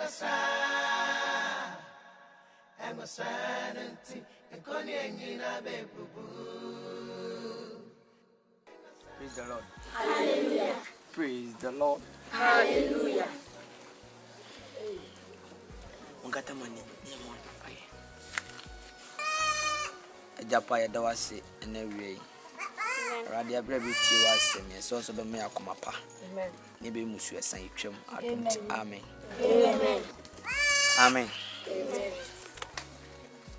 Praise the Lord. Hallelujah. Praise the Lord. Hallelujah. Ungata mani ni mo aye. Ejapa ya dawase ene wiei. Radio abrabi ti wase me so be me akoma pa. Amen. Ni be musu esan yetwam adom. Amen. Amen. Amen. Amen.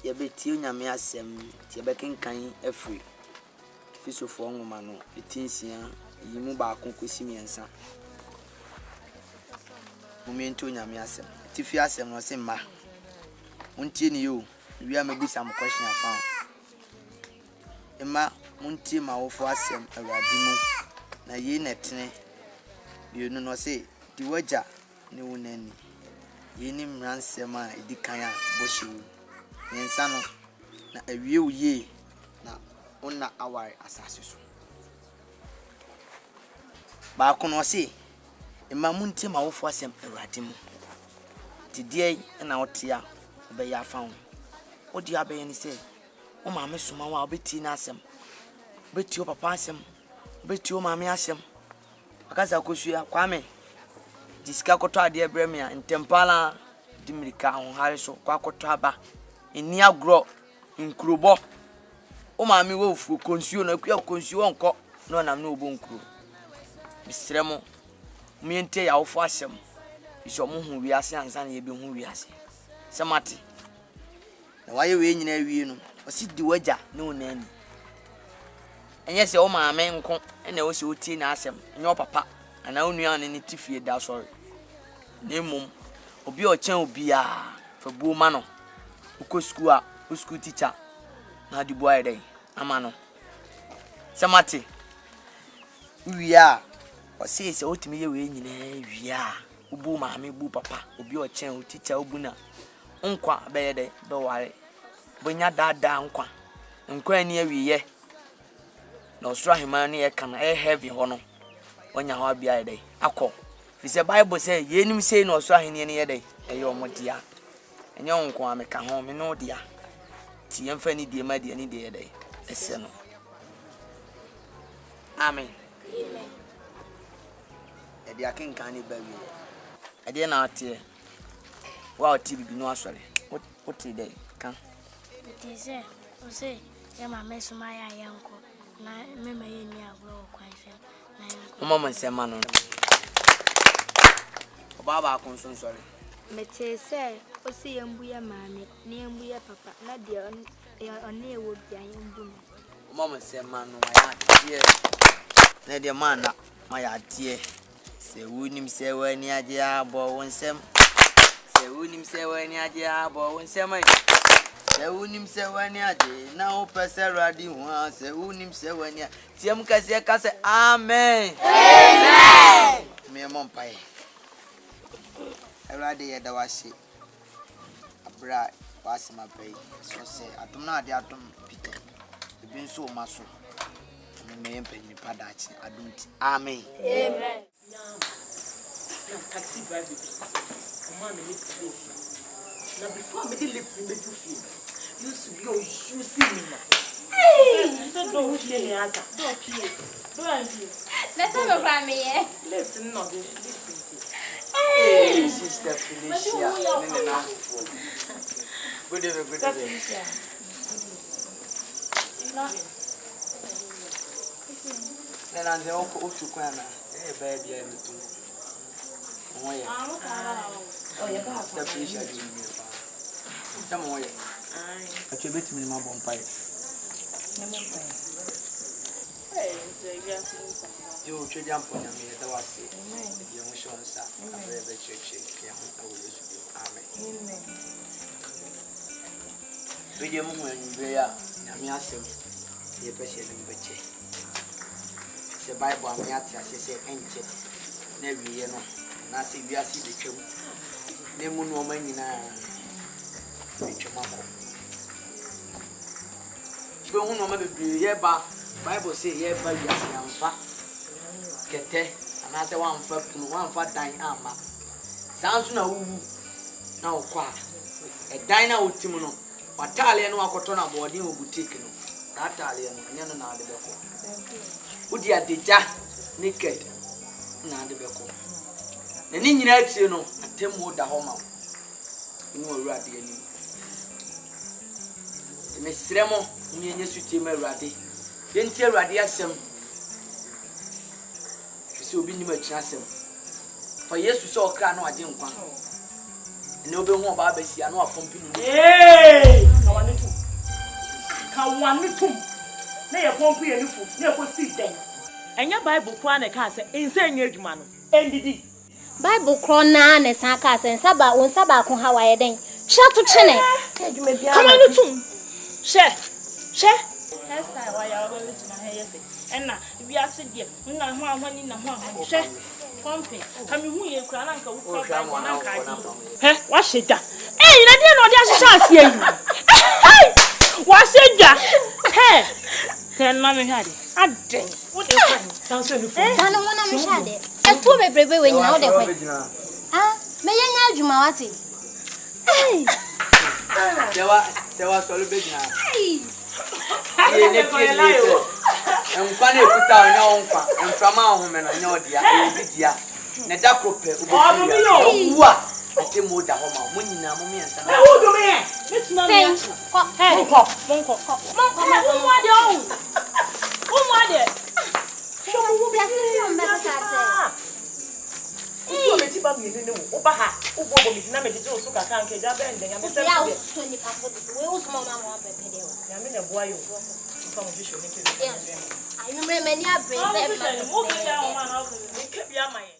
Ye be ti nyame asem ti be kenkan afri. Fisofo nwoma no etinsia yimu ba konkosi miensa. Momento nyame asem. Tifi asem no se ma. Muntie ni yo. Wi amabi sam question afa. Emma muntie ma wo fo asem awurade mu. Na ye netene. Ye no no se di waja ne wonani. Ye ni mransem a edikan a bohyewu. Nensa no na awie uye na onna aware asase so. Ba kono se emma muntie ma wo fo asem awurade mu. Tidie na wotia be ya fa wo. Odi abe ni se o ma me suma wa obeti na asem. Beti o papa asem. Beti o ma me asem. Akaza kosua kwame. Disika koto ade breme a ntempala dimirika ho hare so kwa koto aba. Eni agro nkrubo. O ma me wo fu konsuo na akua konsuo nko no nam na obo nkru. Bisremo miente ya wo fo asem. Iso mo hu wiase ansa na ye be hu wiase. Semati. Na waye we nyina wie no, osi di waja ne onani. Enye se o maame nko, na o se otie na asem. Enye o papa, ana onua ne tifie da sorry. Ne mum, obi o chen obi a, fa buo ma no. Uko school a, o school teacher. Na di boy dey, ama no. Semati. Wia, o se otimi ye we nyina wia. Ubu maame bu papa, obi o chen o teacher obuna. Nkwa be dey be ware. Bonya dada nkwa. Nkwa ni awiye. Na osra hema ne ye kan heavy ho no. Onya ho abia dey. Akọ. Fi se Bible say yenim say na osra hene ne ye dey. Eye omodia. Enye nkwa me ka ho me no dia. Ti yemfa ni die ma die ni de ye dey. Ese no. Amen. Amen. Edi akin kan ni ba wi. Edi na atie. Wa ti bibi no asore. What dey kan? It is o say ya ma mesuma ya yanko na mema ye ni agro kwanse na yanko. Mama nsema no. Baba akon so sorry. Mete say o say yembu ya maame na yembu ya papa na de on e wo bia yembu no. Mama nsema no ya tie. Na de man na ma ya tie. Se wunim se wani aje abo wonsem. Se wunim se wani aje abo wonsem. Se unim se wani aje na o pese radi ho se unim se wani tiam kase kase amen. Amen. Me mom pai. Erade ye da wase. Abra wase ma pai. So se atom na ade atom pite. Ebi nso o maso. Me yempanyi padachi adunti. Amen. Amen. Now taxi driver. Mama me lift me. Now before me dey lift me do feel. You see me now. Hey! So don't see me answer. Don't play. Let's have a family. Lift no dey lift. Hey, Sister Felicia. Nene for. Good evening. Nena nze okukwana baby ya mitu. Moye. Oh, you got Sister Felicia ji mi pa. Sama moye. Acho beti mi ma bon pai. Yo che jampo na mi da wase. Yo mo shonsa. Abre be cheche ke ho awo Yesu. Amen. Bidi mo mo nwe ya na mi asem. Ye pese ni mbeche. Se Bible am ya tia se enche. Na wiye no. Na se wiase de twam. Na mu no ma nyina. Bitwamako. Be hu no ma bebre ye ba Bible say ye ba wiase amfa. Kete ana se wan fa punu wan fa dan ama. Sansu na wu na okwa e dan na otim no watale no akoto na boarding o boutique no sa atale no anya no na ade beko udi adeja naked na ade beko na ni nyina atie no atemu da ho ma ni owurade ani me sremo ni enye sutie ma awurade denti awurade asem fi obi ni ma kira asem fa yesu so okra na wade nkwa ne obe hu oba abasia na apompi no kawanetum na ye pompi ye nufu na ko si den enya bible kwa na ka se ense enya adwuma no endidi Bible krona na san ka se nsaba on saba ko ha waye den hwe to chene adwuma bia kawanetum she hairstyle wa ya oba bituna ha yese enna bia se die na ho ahoni na ho ahoni she pompi kami hu ye kura na nka wu kura ba na nka he wa sheda na die no dia hyehyɛ ase yi wa sheda he ken na me hade aden wo de kwa sanso ni fu dan no na me hade etu bebrebe we nyina wo de kwa me yenya adwuma wate sewa solo begina ye ne tie nkwa na ekuta onya onkwa mframa ahome no nya odia ebidia ne da krope obu a ate mo da ho ma mo nyina mo me nsa na wo do me metuna me monko mo ade o mo ade so mo bi ase mbe ka sa o me ti ba mi ne wo ba ha wo bo mi na me de so ka kan ke ja be nden ya me se ya so ni ka fo we wo so mama mo be de o ya me na boa yo so mo bi so ni ke ai me me ni abre se mo ke ya o ma na o ke bi ama ye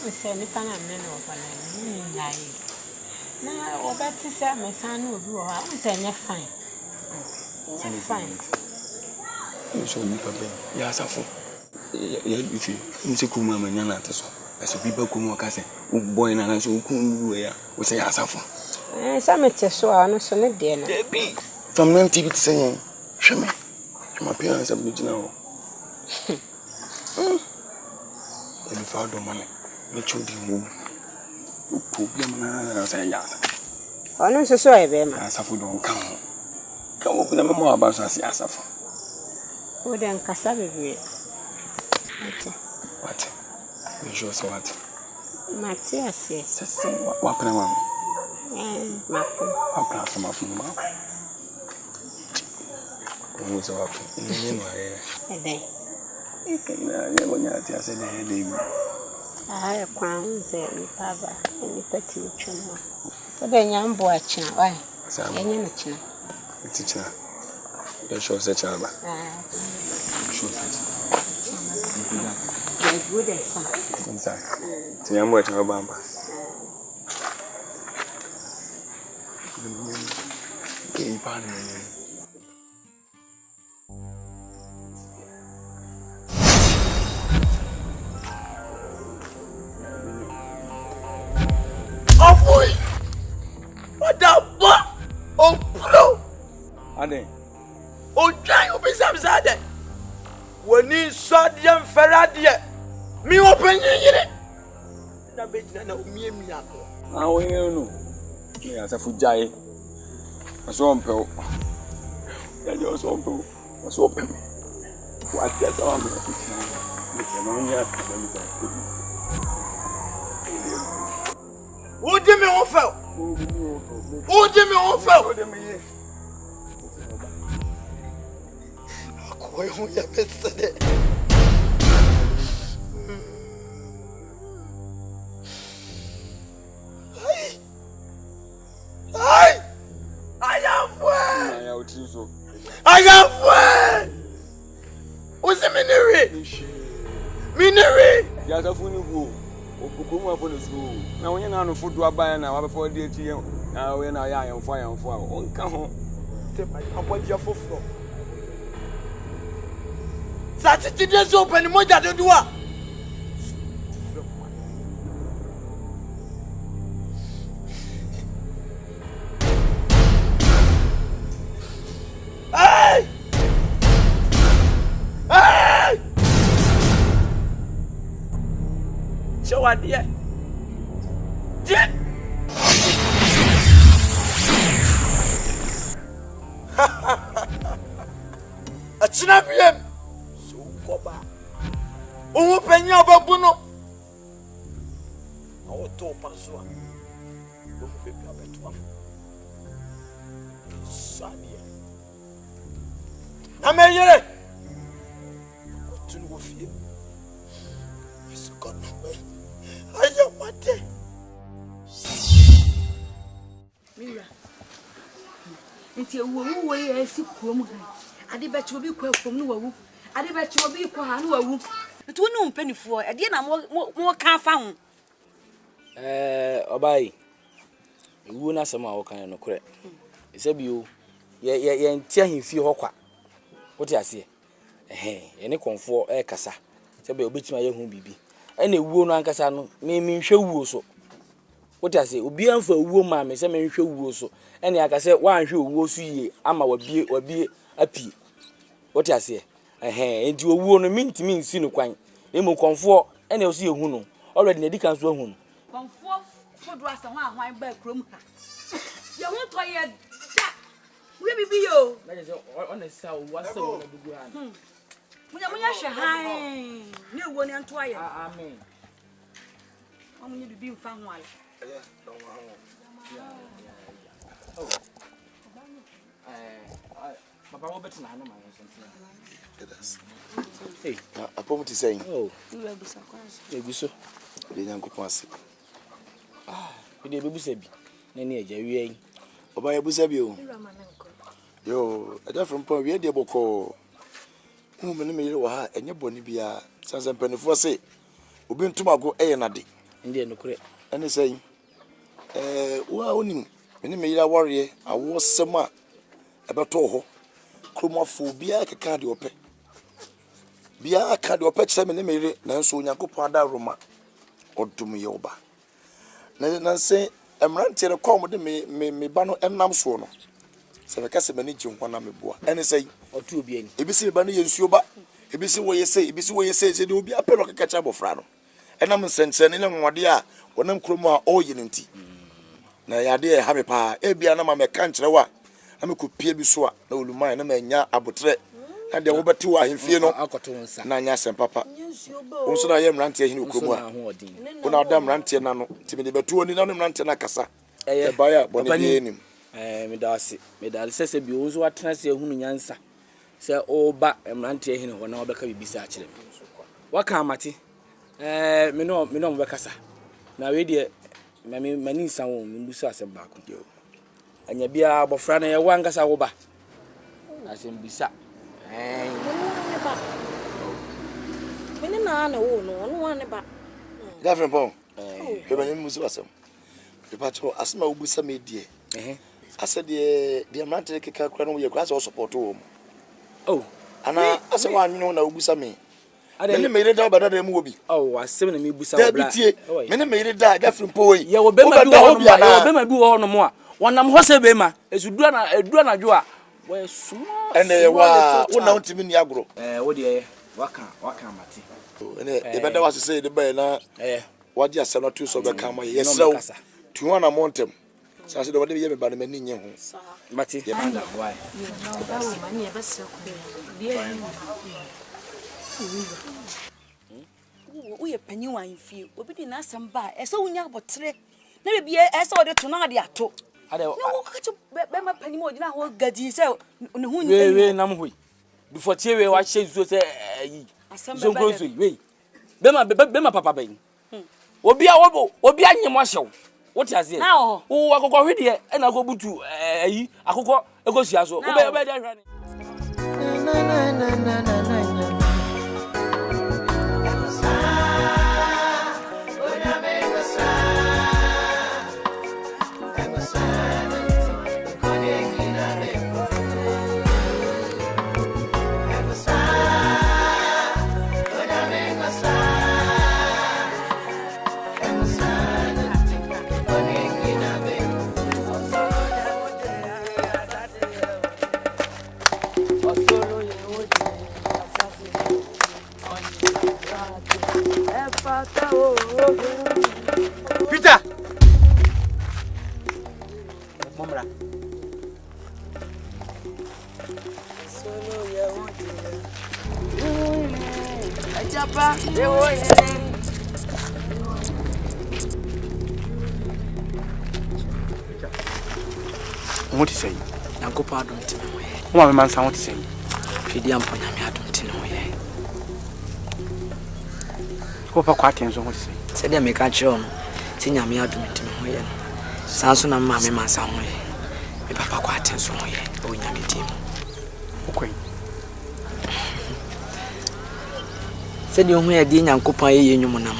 Ose nipa na me no opana ni nyaye na obeti se me san na obi wo ha ose nye fine so nipa be ya asafo ya bifi nse kuma manya na teso aso biba kuma ka se wo boy na so ku nuru ya wo se ya asafo sa me teso a no so ne de na bi from nan tv te say hweme my parents have been now and found the money me chudi mu problem na say ya asa ono so e be ma asafo don kan wo kuna mama aba so ase asafo wo den kasa bebe what you sure so what Matias yes what plan mama mapo what plan for my phone mama wo so what ni no ede na ye wonya ati ase na he dey ah kwa nze ni baba ni pati uchuno ode nyambo achina wa yenye no china teacher you sure say chaba sure good as far inside nyambo achina bamba ke ipani ni Ade. O try o bisam sade. Woni sodium ferradie. Mi open yire. Na bejina na omiemi ako. Ah we no. Me asafu jai. Aso ompel. Ya jo so ompel. Aso ompel. Wa tia ta wa me fitina. Me ke no nya ta me ta. O de me on fel. O de me on fel. O de me ye. Koy hu ya besede. Ai! I am free. Ya utizo. I am free. Ose minere. Ya asafu ni go. Okukumu afọ no so. Na wonye na anofo do aban na wa befa de ati na we na ya ayamfo a onka ho. Se pa abodi afoforo. Sati ti de so open moja de duwa. Hey! Hey! Show what dear. Dear. A champion. So go back. Oh, Penya Babuno. I will talk as well. Oh, baby, I bet you. Sabia. Nameye. To no fear. It's gone away. I am what day. Mira. Nti wo we esi kuom ha. Ade be che obi kwa kuom no wawu. Ade be che obi kwa ha no wawu. Nti wo no mpanifo e de na mo ka fa ho. Obai. Ewu na sama wo kan no kure. Ese bio ye ntia himfi ho kwa. What you say? Any comfort kasa. Sebe obetima ye hu bibi. Ene wuo no ankasa no me nhwe wuo so. What you say? Obi anfa wuo ma me se me nhwe wuo so. Ene akase wa nhwe wuo so yie ama wabie api. What you say? Enti wuo no mintimi nsi no kwan. Emu comfort ene o so ye hu no. Already na di kan so hu no. Comfort fodo asa ho ahwan ba krom ha. Ye hu to ye we bibi yo. Na je on the saw what so na dugu han. Munya hwe han. Ne wo ne nto aye. Amen. Munya bibi mfa ho ale. Oh. Papa wo betina na man something. Yes. Hey, Apo muti saying. oh, You will be surprised. eguso. Le nyankopon ase. We dey bebusa bi. Na ne eja wi yi. Oba ya busa bi o. Yo, ada from pon we dey boko. Hu me ne me yire wo ha enye boni bia. Sansan panifo se. Obi ntumago eye na de. Ndi no kure. Ene saying. Wa onim. Me ne me yire awore awo sema. Ebeto ho. Kromafo bia keka de ope. Bia ka de ope kire me ne me yire nanso Nyankopon ada roma. Odum ye oba. Na se emrante re kom de me ba no enam so no. Se me kase mani ji nkwa na me boa. Ene sei Otu obi ani. ebisi me ba no ye nsuo ba. Ebisi wo ye sei se de obi apelo keka cha bofra no. Enam nsense ne nwode a wonam kromo a oye nti. Na yade e ha me pa e bia na ma me ka nkire wa. Na me kopie bi so a na oluman na ma nya abotre. Na de wo beti wa ahemfie no Akoto nsa. na nya sem papa. Wonso na ye mrante ahini okromo a. Una adam mrante na no timi de betu oni na no mrante na kasa. E baya boni bi enim. Me da se bi wonso watena se ehunu nyansa. Se oba mrante ahini ho na obeka bibisa a kire. Waka amate. Me no mo bekasa. Na we de mani nsan wo me busa asem ba ko. Anya bia abofra na ye wangasa wo ba. Asem bisa. Mene na wo no no wane ba. Different pon. Ke bani musu asem. Pe pacho asema ubusa me die. Asa de mrante keka kura no ye kura so support wo. Oh, Ana asa wa anwene na ubusa me. Mene me yire da obada da mu obi. oh, asem na me busa Da obla. bitie. Mene me yire da different pon. Ye wo be ma bi wo no mo a. Wonam ho se be ma. Esudura na dwo a. We small. Ene wa wona untimi ni agro. Wo de waka amate. Ene e beda wa se de ba na waje asem na tu so be ka ma yesew. Tu wana montem. Sanse de wode be ye me ba na mani nye ho. Mate. Ye banda why? Wo ye panyi wan fie. Obi di na asem ba. Ese wo nya abotre. Na be bia ese wo de to na de ato. Ade No wo ka che be ma panyi mo gina ho gadi se ne hu we nam hoi. Before tie we wa hye so se yi. So close we. Be ma papa ben. Obi anyem ahyew. What you say? Wo akokọ hwede e na akobutu yi akokọ ekosia so. Wo be dey hwane. Peter. Momra. Solo ya Ajapa, what is saying? Uncle Pardon, one man sound to say. Fidiam Ponamiatum Tinoye. Papa Quackens, what is saying? Said they make a show. Tina Miadum Tinoye. Sanson and Mammy Mansamway. Papa Quackens, oh, Yamitim. Okay. Said you hear Dean and Copa in your monam.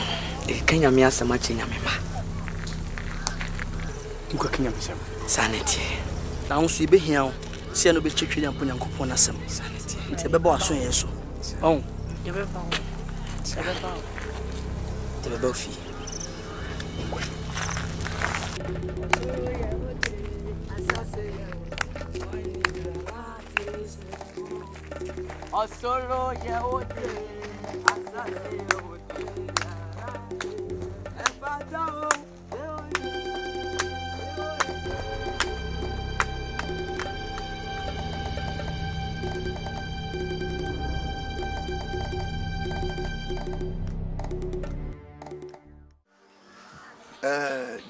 Can you mean so much in your mamma? You can yourself. Sanity. Now, see, be here. See, no be chicken and put your coupon as some sanity. It's a baby, so yes. Oh, you have found the Buffy. Oh, solo, yeah,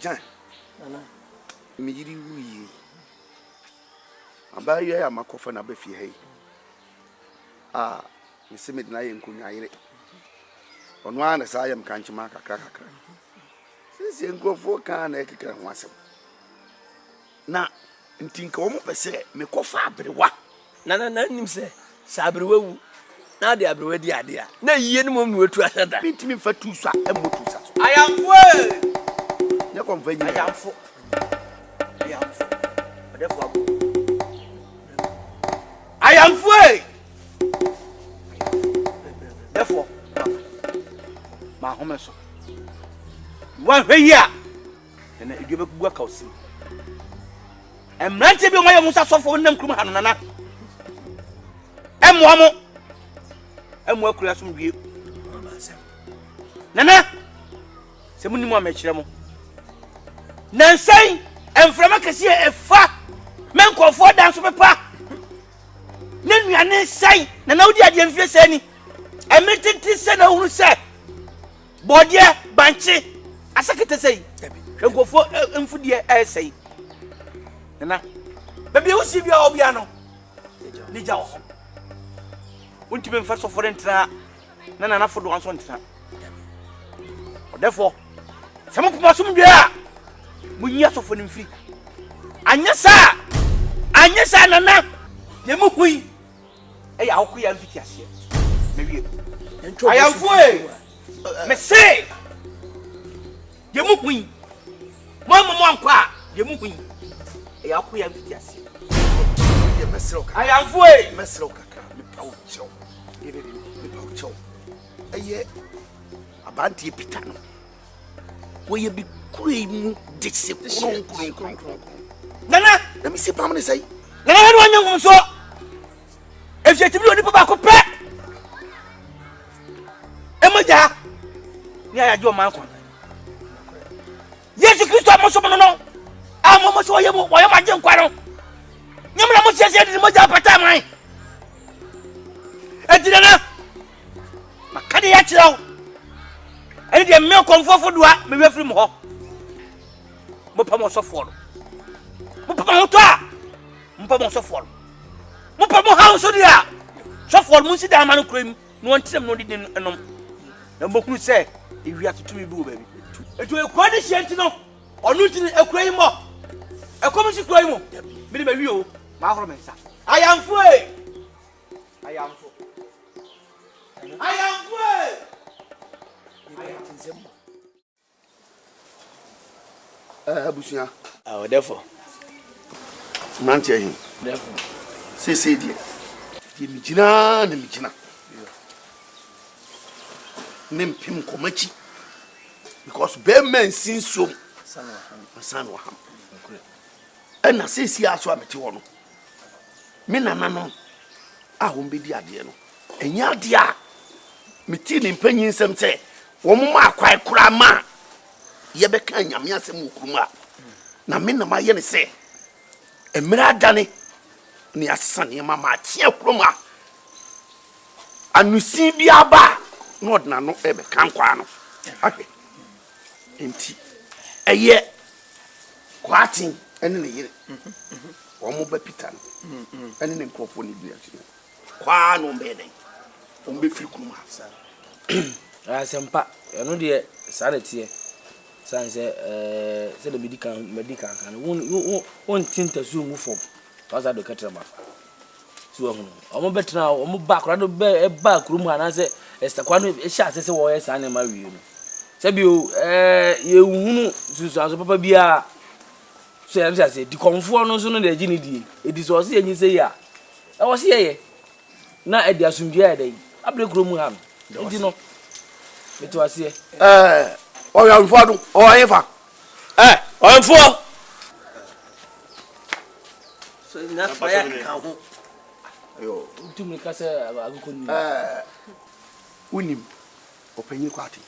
Jan, me yiri wuyi. Aba ye amakofa na befi hey. Me se me dina ye nkunya yire. Ono ana sa yam kanchima kakra. Sisi nkofo kan na ekeka ho asem. Na ntinka wo mo pese me kofa abrewa. Na nim se sa abrewa wu. Na de abrewa di ade a. Na yiye no mo wetu asada. Bintimi fatu so emotu sa so. Ayamfo ya konfa yi. Ayamfo. Odefo abo. Ayamfo Therefore, my home so. One way here, and you give a work out. And not to be my own for them, Kumahanana. And Wamo and work creation view. Nana, Semunimo Mechamo. Nansay and Framacasia a fat man called for dance papa. Then we are not saying, Nanodia didn't face any. I met it said who said Bodia Banchi Asakata say go for Infudia say Nana Baby who see your obiano Nija won't you be first of foreign tra Nana for one son. Therefore some of Masum Bia Munyas of free Anyasa Nana Yamukui Hey, how could you have here? I am free. Me say, you move me. Mama, you move me. I am free. I am free. Mesroka, me paucho. Me paucho. Aye, abanti pitano. Where you be cream discipline. Nana, let me see Pamela say. Nana, I don't so. If you do the papa, pet. Emoja ni ayajo man ko Yesu Kristo amoso mo no amomo so yemo wo yema je nkwaro nyemra mo sese di moja pata man edina na makade ya kirawo eni de me konfofo doa me wefiri mo ho mo pa mo so foro mo pa mo to a mo pa mo so foro mo pa mo ha so dia so foro mo si da man kro mi no ontirem no di enom na mbokuru say ewi atutu mi bu baby etu ekwa de hye no onu tini ekura yi mo ekomi si kura yi mo me de wi o ma horo mensa ayamfo Abusia therefore manche hin therefore say die mi gina na mi gina Nimpim komachi because bear men sin so san wa ham and na say sia so amete wo no me nana no a ho be di ade no enya ade a meti ni mpanyin sem se Womma kwai kura ma. Ye beka nyame asem okuruma. Na me na ma ye ne se. Emira dane ni asane ma ma tie kuruma. Anusi bi aba no odna no ebe kan kwa no. Ake. Enti eye kwatin ene ne yire. Omo ba Peter no. Ene ne nkrofo ne bi akire. Kwa no be den. Omo be firi kuruma sa. Asempa eno de sanete sanse se de medical kan won tinta su mu fom kaza do ketrema so hono omo betra omo ba kra do ba kurum ana se estakwa no e sha se wo ye sane ma wi no se bi o ye hunu susu aso papa bia so ya se di konfo no so no de gi ni die e di so se yin se ya e wo se ye na e di asumdua e dey abre kurum ha no di no meto ase o ya mfo adu o ayefa o mfo so na fire ka ho yo tumri ka se aguko ni unim opanyin kwati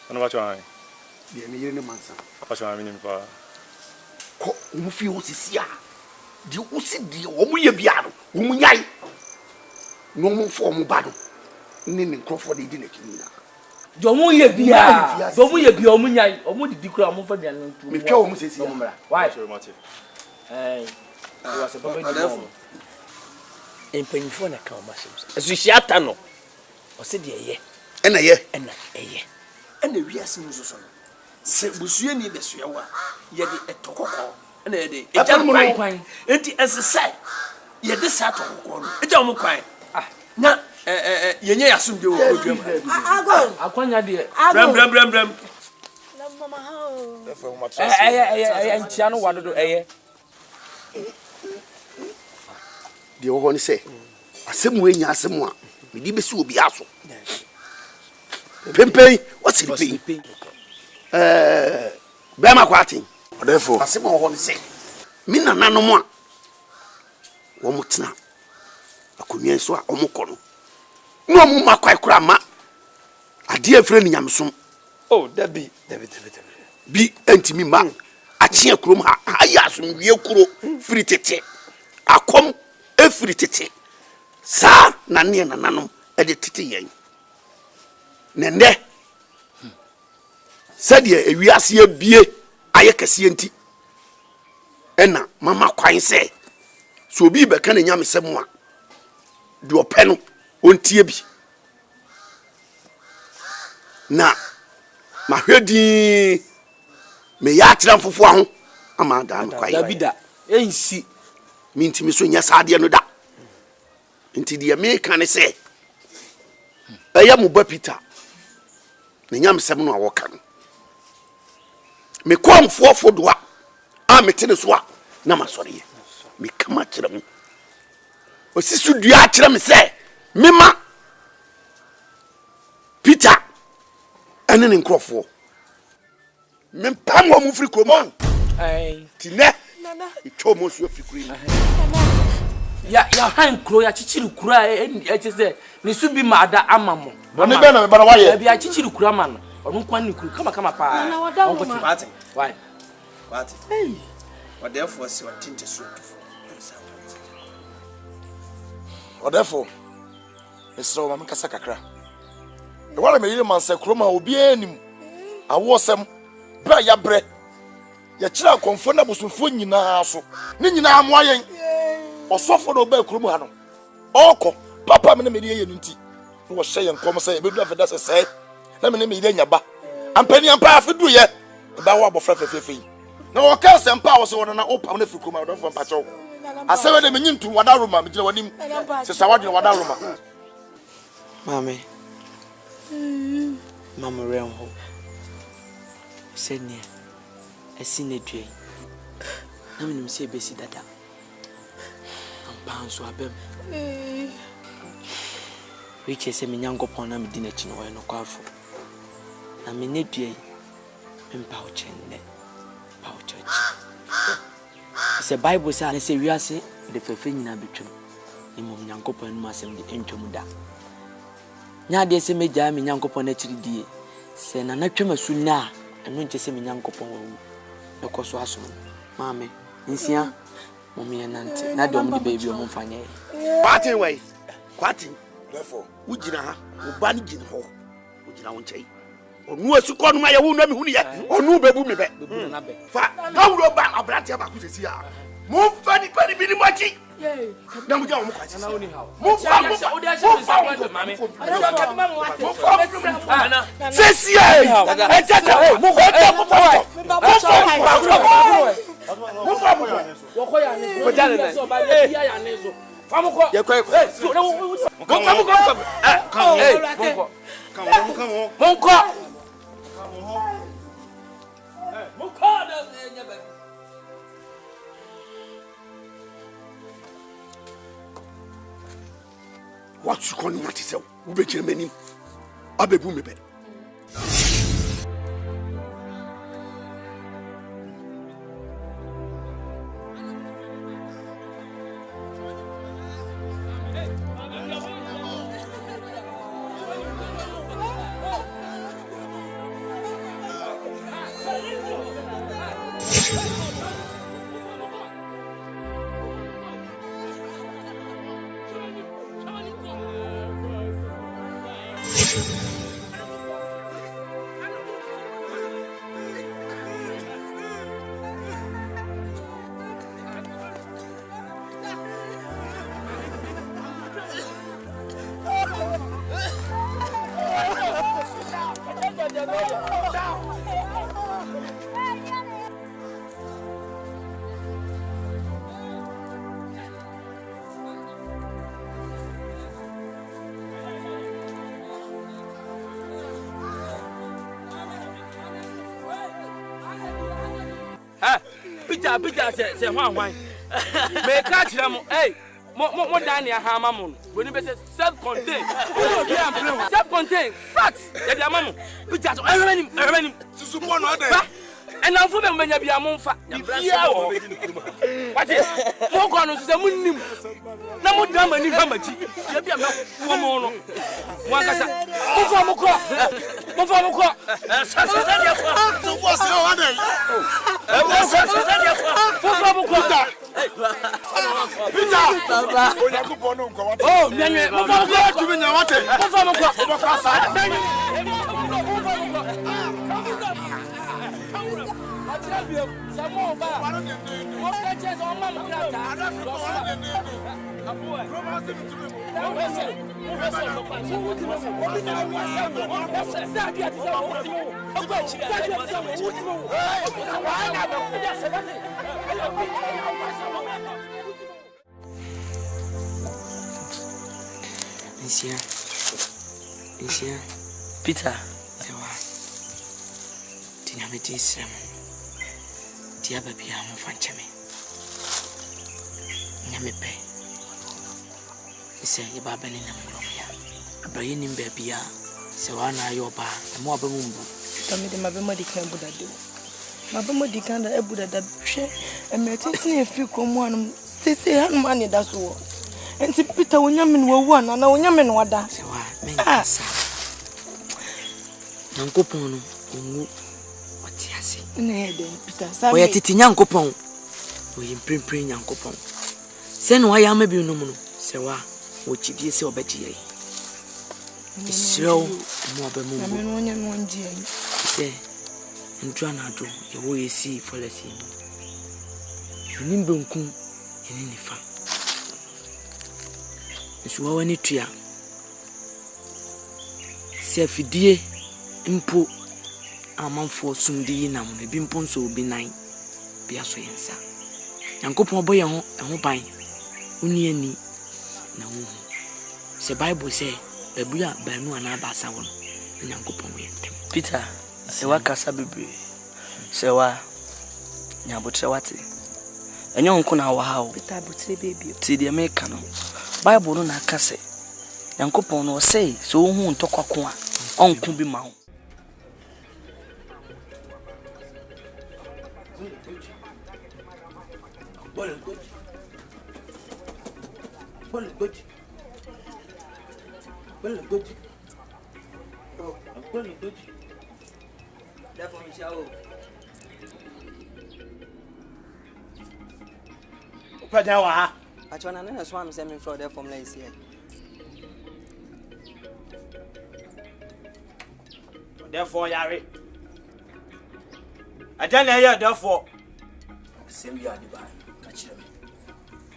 ana ba chwa de me yire ne mansa apa chwa mi nim pa ko mu fi o sisi a di o si di o mu ye bia no o mu nyai no mu fo mu ba no ni ne nkrofo de di na kini na Jomu ye bia omu nyai omu didi kura omu fa dia ntu me twa omu sesi why was a papa no empanyfo na ka o masem so hia no o se de ye ena ye ena wiase mu so no se busue ni besua wa ye de etokoko ena ye de eja kwan enti esese ye de sa tokoko no eja mu kwan na yenye yasum de wo odwam akwanya de brem na mama ha therefore mo trust ntia no wadodo de wo ni se asemu enya asemu a me di besi obi aso pempei what's the pain bema kwati therefore asemu wo ni se mi nananom a wo mutena akonyen so a omokono no mu makwai kura ma ade afre ni nyamsom oh dabi bi antimi ma achie krom ha ayasum wie kuro firi tete akom efiri tete sa na ne nananom e de tete yen nende sadia ewiase abie ayekase enti ena mama kwan se so obi be kan nyamsem a de opɛ no ontie bi na mahwedi me ya atram fofo ho ama da no kwai dabida ensi mintimi so nya saade no da nti de me kan se eya mo ba Peter ne nyamsem no awoka no me komfo fodoa a metene so a na masɔre me kama kyerɛ mu osisu dua kyerɛ me sɛ mema Peter ene ne nkrofo me pam wo mu firi kromon tine itwo mo so firi kromon ya han kro ya chichiri kura e se ne su bi ma ada amamo bone be na me bara waye bia chichiri kura ma no onu kwan ni kru kama pa on ko ti why what what therefore see what tinte so therefore esro ma kasa kakra e wala me yire mansa kroma obi anim awosem bra ya bre ya kira konfo na bosofo nyina so ni nyina mo ayen osofo no ba krom ha no oko papa me na me ye nti wo hye yen kom say bedu afeda sesai na me na me ye nyaba ampani ampa afedu ye ba wo abofra fefefe na wo ka sempa wo so na opa na fikrom na do fo mpacho asewe de menyi ntu wada roma me gina wanim se sawadwe wada roma mame mama renho senia esine dwe na menim se besi dada ampa so abem wiche se menyankopon na medina chi no we no kwafo na mene dwe mpa o chenne pa o church se bible say wiase de fefe nyina betwem imom nyankopon no asem de entwem da nya de se meja me nyankopon na chiridie Se na na twema su na eno nche se menya nkopon wo e koso aso maame nsia momie nante na de omde baby o mfanye kwati we kwati therefore ujina ha oba ni gina ho ujina won chei onu asukọ no ma ye wo no mi hu ni ye onu bebu mi be fa na wuro ba abrate ba ku sesi ha mo fa ni pa ni bi ni machi na mo ja mo kwati na oni ha mo fa o de ashe se maame sesi e tata mo ko to mo fa woko ya ne ko jale na so ba le ya ne so famuko ye ko famuko monko what you calling what is it we be chemeni abebu me be Peter say hwan me catch them mo dan ya ha mamu we ni be say self contained self contained facts ya dia mamu Peter so everybody susu mo no dey and now for me nya bia mo mfa bia wo what is mo ko no say mo nim na mo dan mani ha machi ya bia ma wo mo no mo akasa mo fa mo ko sa dia ko to boss no one dey Peter, Baba. Oh, nyanwe. Mo fa ko tu nya wate. Mo fa mo ko. Mo ko sa. Nsia Peter ewa dinamite isrem dia babia mo fancheme nyamepe ise ye baba ni namromya abraye nim babia se wana ayoba mo abamumbu tamide mabema dikan budade mabema dikan da ebudada hwe emetetin efi komu anum sese hanum ane da so enti Peter wonyame no wawu ana na wonyame no wada se wa menkasa Nyankopon no onwu otiase na eden Peter sa oya titi Nyankopon oyi mprempren Nyankopon se no aya ma bi no mu no se wa ochidie se obaji yai isiro mo abamu na me no nyame onji yai se ndra na do ye wo yesi folasi yunim benku eni nifa nsuwa wani tua se afidie mpo amanfo sumdi nam ne bi mpo nso obi nan bia so yensa Nyankopon boye ho ban uni ani na wo se Bible say babua banu ana basa wo Nyankopon wo yentem Peter se wa kasa bebre se wa nyabotre wate enyo nko na wa ha o Peter botre baby ti de me ka no Bible no na kase Nyankopon no say so hu ntokoko a onku bi ma ho Therefore, we shall. Padawa. I try to swam semi for there from Lace here. Therefore, Yari. I don't know you, therefore. Same you are divine. Catch him.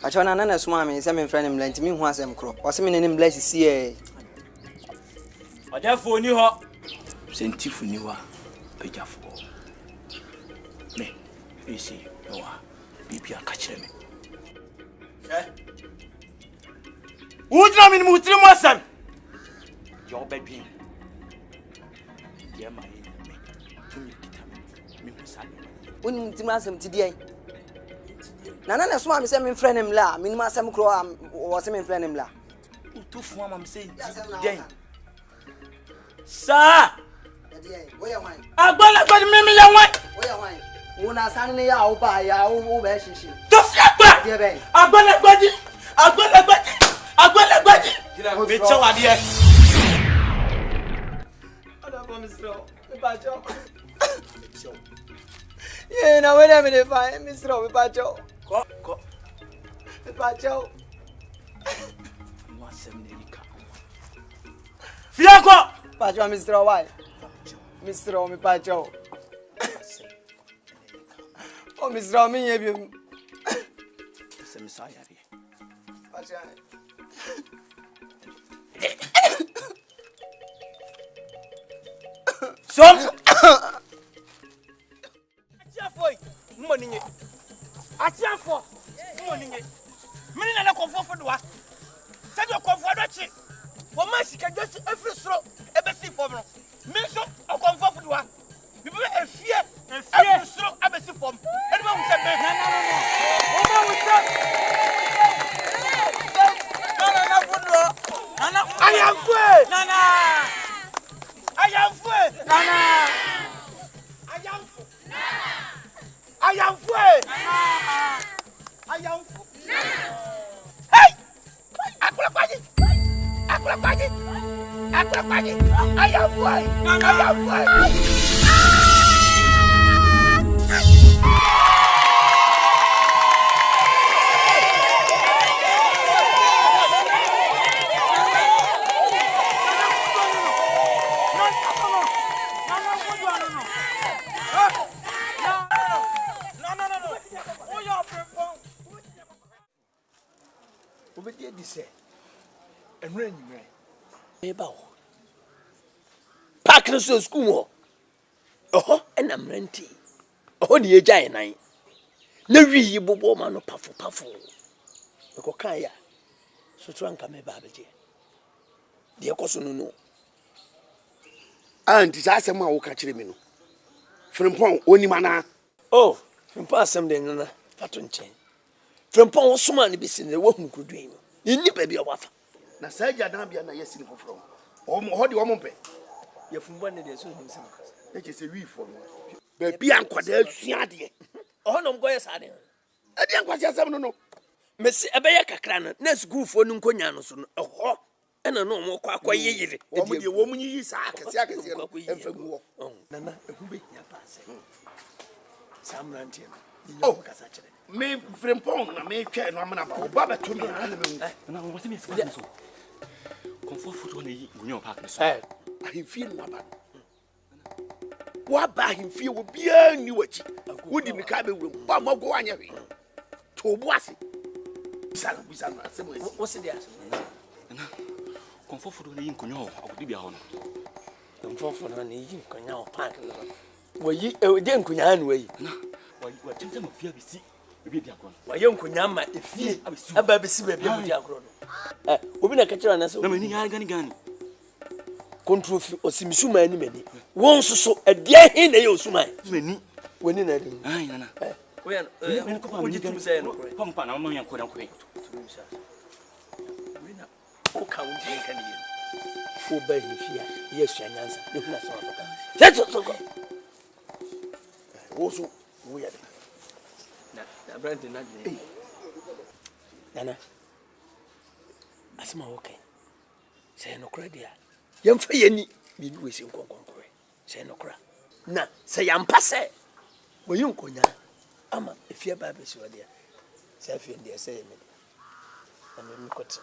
I try to swam semi friend him lent me once I'm crow. Or some in him bless see. Or therefore, knew her. Sent you for newer. Page for me. You see, you are. Be a catcher me. Would you mean Mutri Mason? Your baby. Dear my enemy. To me, When Timasam today. Nana swam semi friend him la. Minima some crow or semi friend him la. Two form I'm saying. Sir! I'm gonna put me young one. Una sanni ya oba ya o be shishi. To fiapa. I'm gonna buddy. Me tell adie. Oda Mr. Bacho. Yeah, now wait a minute, fine, Mr. Bacho. Go. Bacho. Fiako. Bacho, Mr. Why? Mr. Bacho. Oh, Miss Rami, you. Some morning. I tell for morning. Many and a comfort for the one. Send your comfort. For my can just every stroke, every see for me. Mission or comfort for the one. You will fear every stroke, every see for me. Anyone will say, I am free. Nana. I am free. Nana. I am free. I am free. Hey! Akulapagi. I am free. Park no so school. Oh, and I'm renting. Oh, the giant nine. No, we bobo man no puffle. The cockaya. So trunk me babaji. The okoso no. And it's as a man who catch him. From Pong, only mana. Oh, from past some day, no, pattern chain. From Pong, so many business the woman could dream. You need baby a waff. Na saja dambia na yesi for from. How do you want pay? You're from one of the soon. That is a wee for me. Baby, I'm quite a siadi. Oh, no, go as I didn't. I didn't quite say something. No, Miss Abayaka Cran, let's go for Nunconianos. Oh, and I know more quite ye. The woman is a Cassiac. Oh, Nana, who be your pass? Sam Rantian. Oh, me from Pong, I may care no man about Baba to me. And I was missing. Comfort food on your partner. I feel no bad. What by him feel will be a new watch. Would you make a room? Bama go on your way. To Wasi. What's the answer? Comfort food on you, I would be on. Comfort food on you, Cognal Park. Well, you didn't Cognan way. What do you fear? We see. Why young Kunyama, if you a baby, we've been a catcher and so many Ghanaian. Control or Simisuma any many. Won't so a dear in the Osuma. Many when in a day. When you can say, Pump and Ammonia couldn't quit. Oh, count, can you? Obey me, fear. Yes, she answered. That's so good. Also, we are. Brandon, Nana, Asma, okay. Say no credit. Young Fayeni, be wishing Concord. Say no crack. na se yampa se wo yinkonya ama efie ba be so dia se afie dia se yeme dia na me kote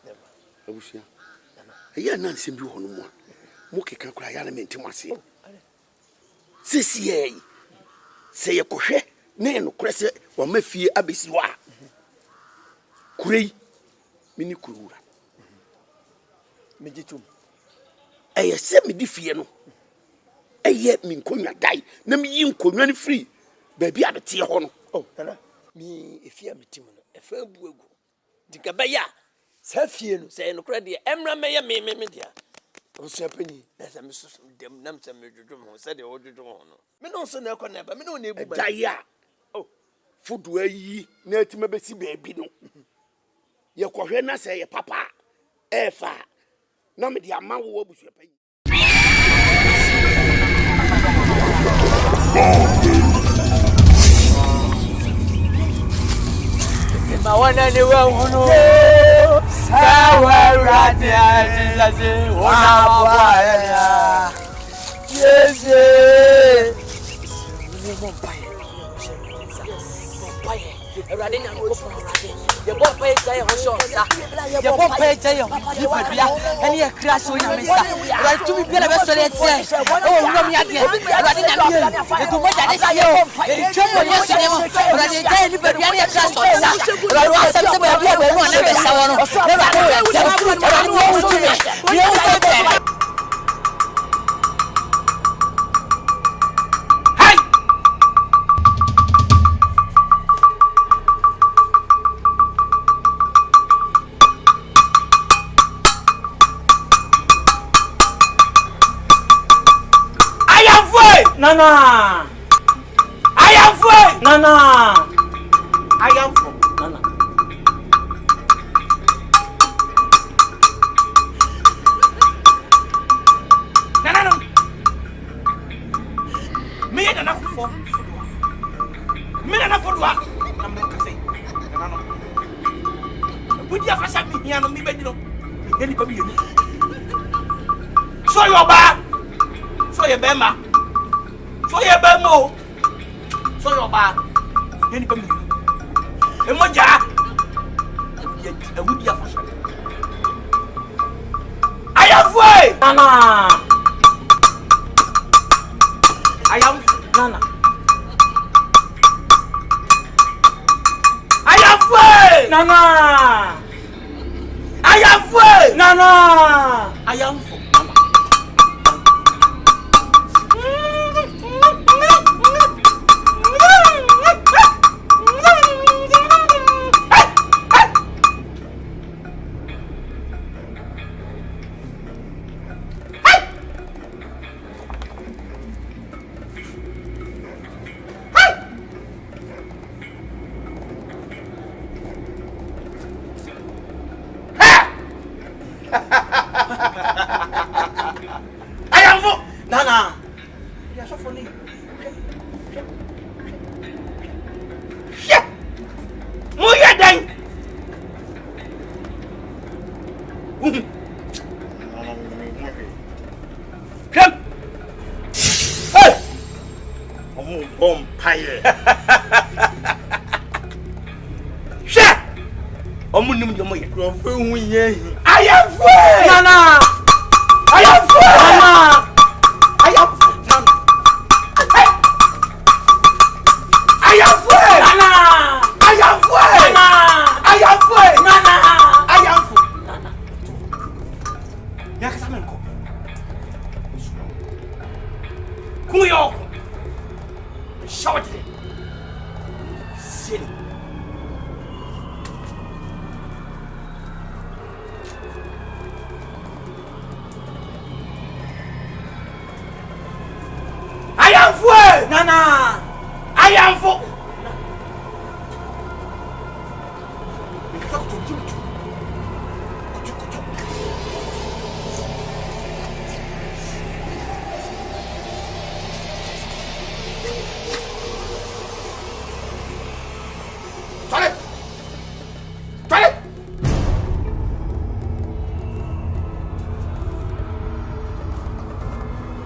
nema abusia eya na nsem bi hono mo mo keka kura ya na mentim ase sisi ye se ye kohwe ne no kure se wo mafie abesi wa kurei mini kurura mejitum eye se me di fie no eye mi nkonwa dai na mi yi nkonwa ni free baabi abete ho no oh nana mi efia metim no efa bu egu diga ya sa fie no se no kura de emra me me dia o se pani na se me so dem nam se me dwodwom ho se de wo dwodwom ho no me no so na ekọ na ba me no na ebu ba dai ya oh fudu ayi na atima besi baabi no ye kohwe na se ye papa efa na me de ama wo abusu pa yi ma wana ni we hunu sawa radia jizaze wana bwa ya yeze Erade na ko fun erade ye bo pe je ho so sa ye bo pe je yo ni babia eni e kra so nya me sa erade tu bi bia be so le tie o wuro mi ade erade na mi e tu mo ja de sie o e twemo ye so ne mo erade je ni babia ni e kra so sa erade wa sam se bo ya bia no na be sa wo no erade wo tu me ye wo se be Nana, I am free. Nana, I am free. Nana. Nana, no. Me and enough for. Me and enough for what? I'm not saying. Nana, no. Would you have said me here? No, me bed, no. Any baby, you. So you're back. So you're Bema. So ye ba mo so yo ba ye ni pa mi e mo ja ye e wudi afasha ayafwe nana ayam nana ayafwe nana ayafwe nana ayamfo nana Nana, you're so funny. Shit! Moya dang! Come! Hey! I'm bomb pie. Shit! I'm going to do I am free! Nana! I am free! Nana! I am free! I am free! Nana! I am free! Nana! I am free! Nana! I am free! Nana! Yaka samenko. Kuyo. Shout it. Silly. I am free! Nana! I am free! Toilet! Toilet!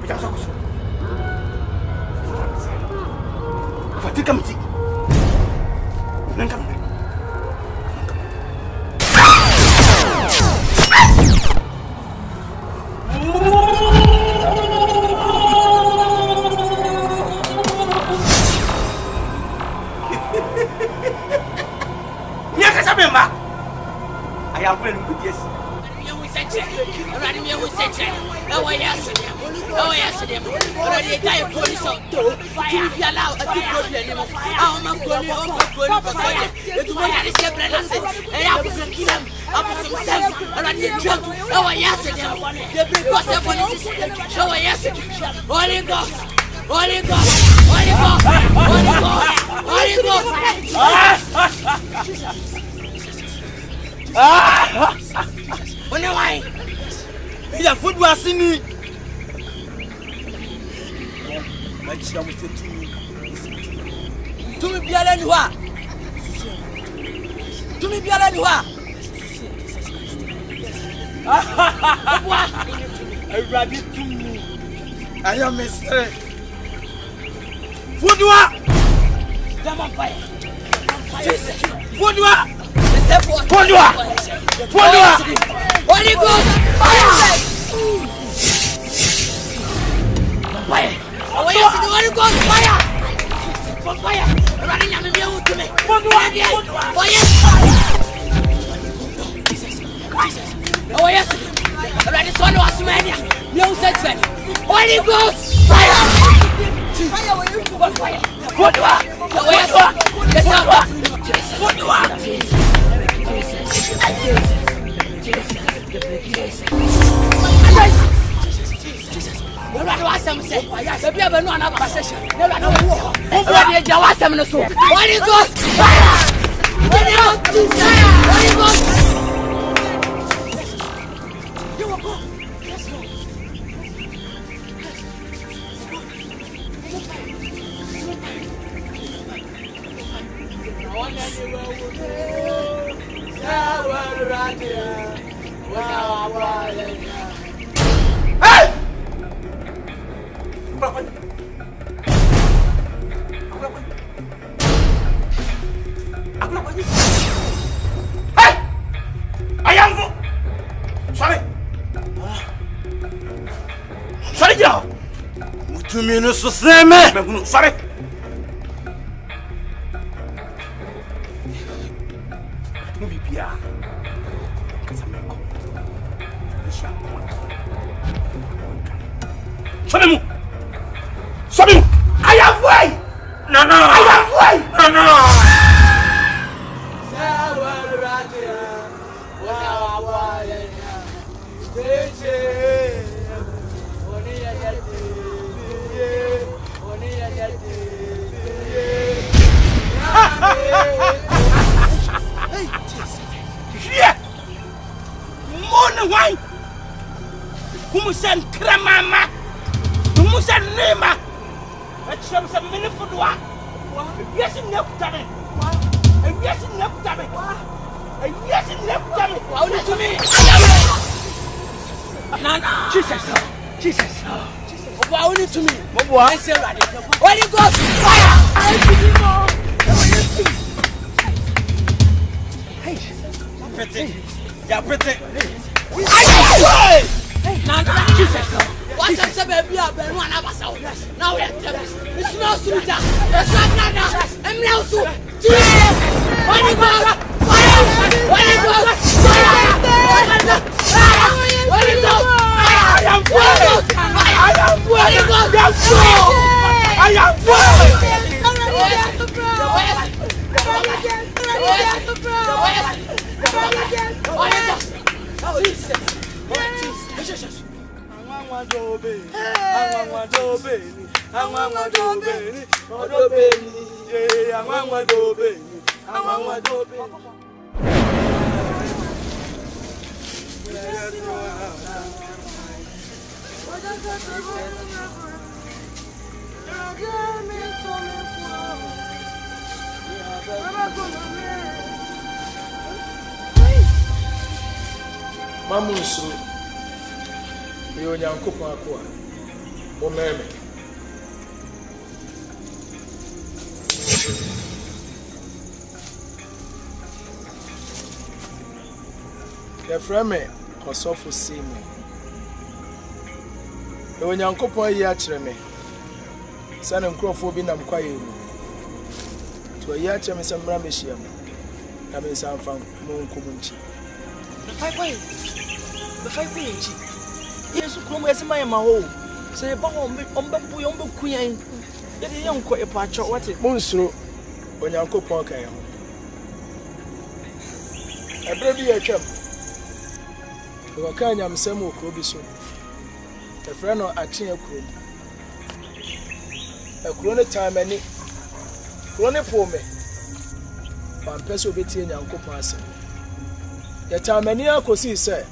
Ya so so. Fatika mti. Nanka. Nyaka sabemba. Aya kwenu kudies. Already me with section. Oh yes. Oh yes. Already die police out. To be allowed a big problem. I'm not going on for fire. It's one that is separate. I have some kill. Already drunk. Oh yes. The big boss of politicians. Oh yes. Holy Ghost. Holy Ghost. Holy Ghost. Holy Ghost. Holy Ghost. Why? Ya food was in me. Like she was to me, Biala Noir. To me, Biala Noir. I rabbit to me. I am Mr. Foodwa. Foodwa. Foodwa. Holy Ghost. Fire. Fire. Oh yes, the Holy Ghost. Fire. Fire. Running at me to me. Oh yes. Oh yes. Already son was mania. No section. Holy Ghost. Fire. Fire. Foodwa. Oh yes. Yes. Foodwa. Never know some say. The people know another session. Never know war. Over the Jawasam no so. Holy Ghost. Fire. Holy Ghost. Holy Ghost. You will go. Yes, Lord. Hey! Hey! I am sorry. Sorry, girl. What do you mean, so same? Sorry. Sabimu! I am way! No! I am way! No! Here! Mona wine! Kumusan kramama! Kumusan nema! Some minute for the one. Yes, in left time. And yes, in left time. And yes, in left time. Only to me. No. Jesus. Only to me. I say, Holy Ghost, fire. Hey, you're pretty. Jesus. What's up, baby? One of us. Now we are it smells through that. It's not now. I'm now so. Holy Ghost! Fire! Holy Ghost! Fire! Holy Ghost! I am full! I am full! Holy Ghost! I am full! Jesus! Mamusu, you are Yankupakua. Momeme. Your friend me Osofo Simo. The Nyankopon yi akyere me. Sana nkrofo bi nam kwaye mu. To yi akyere me se mra me hia mu. Na me san fam mo nkomunchi. Befai nchi. Yesu kromo esima ma ho. Se ba ho ombe bu yo ombe kuyan. Ye ye nko epacho wate. Monsuro Onyankopon kan ho. Ebre bi atwam. Ko kan nyamsem okro bi so. The friend no action ekro. Ekro ne time ani. Kro ne po me. Pan peso beti Nyankopon asem. Ye time ani akosi se.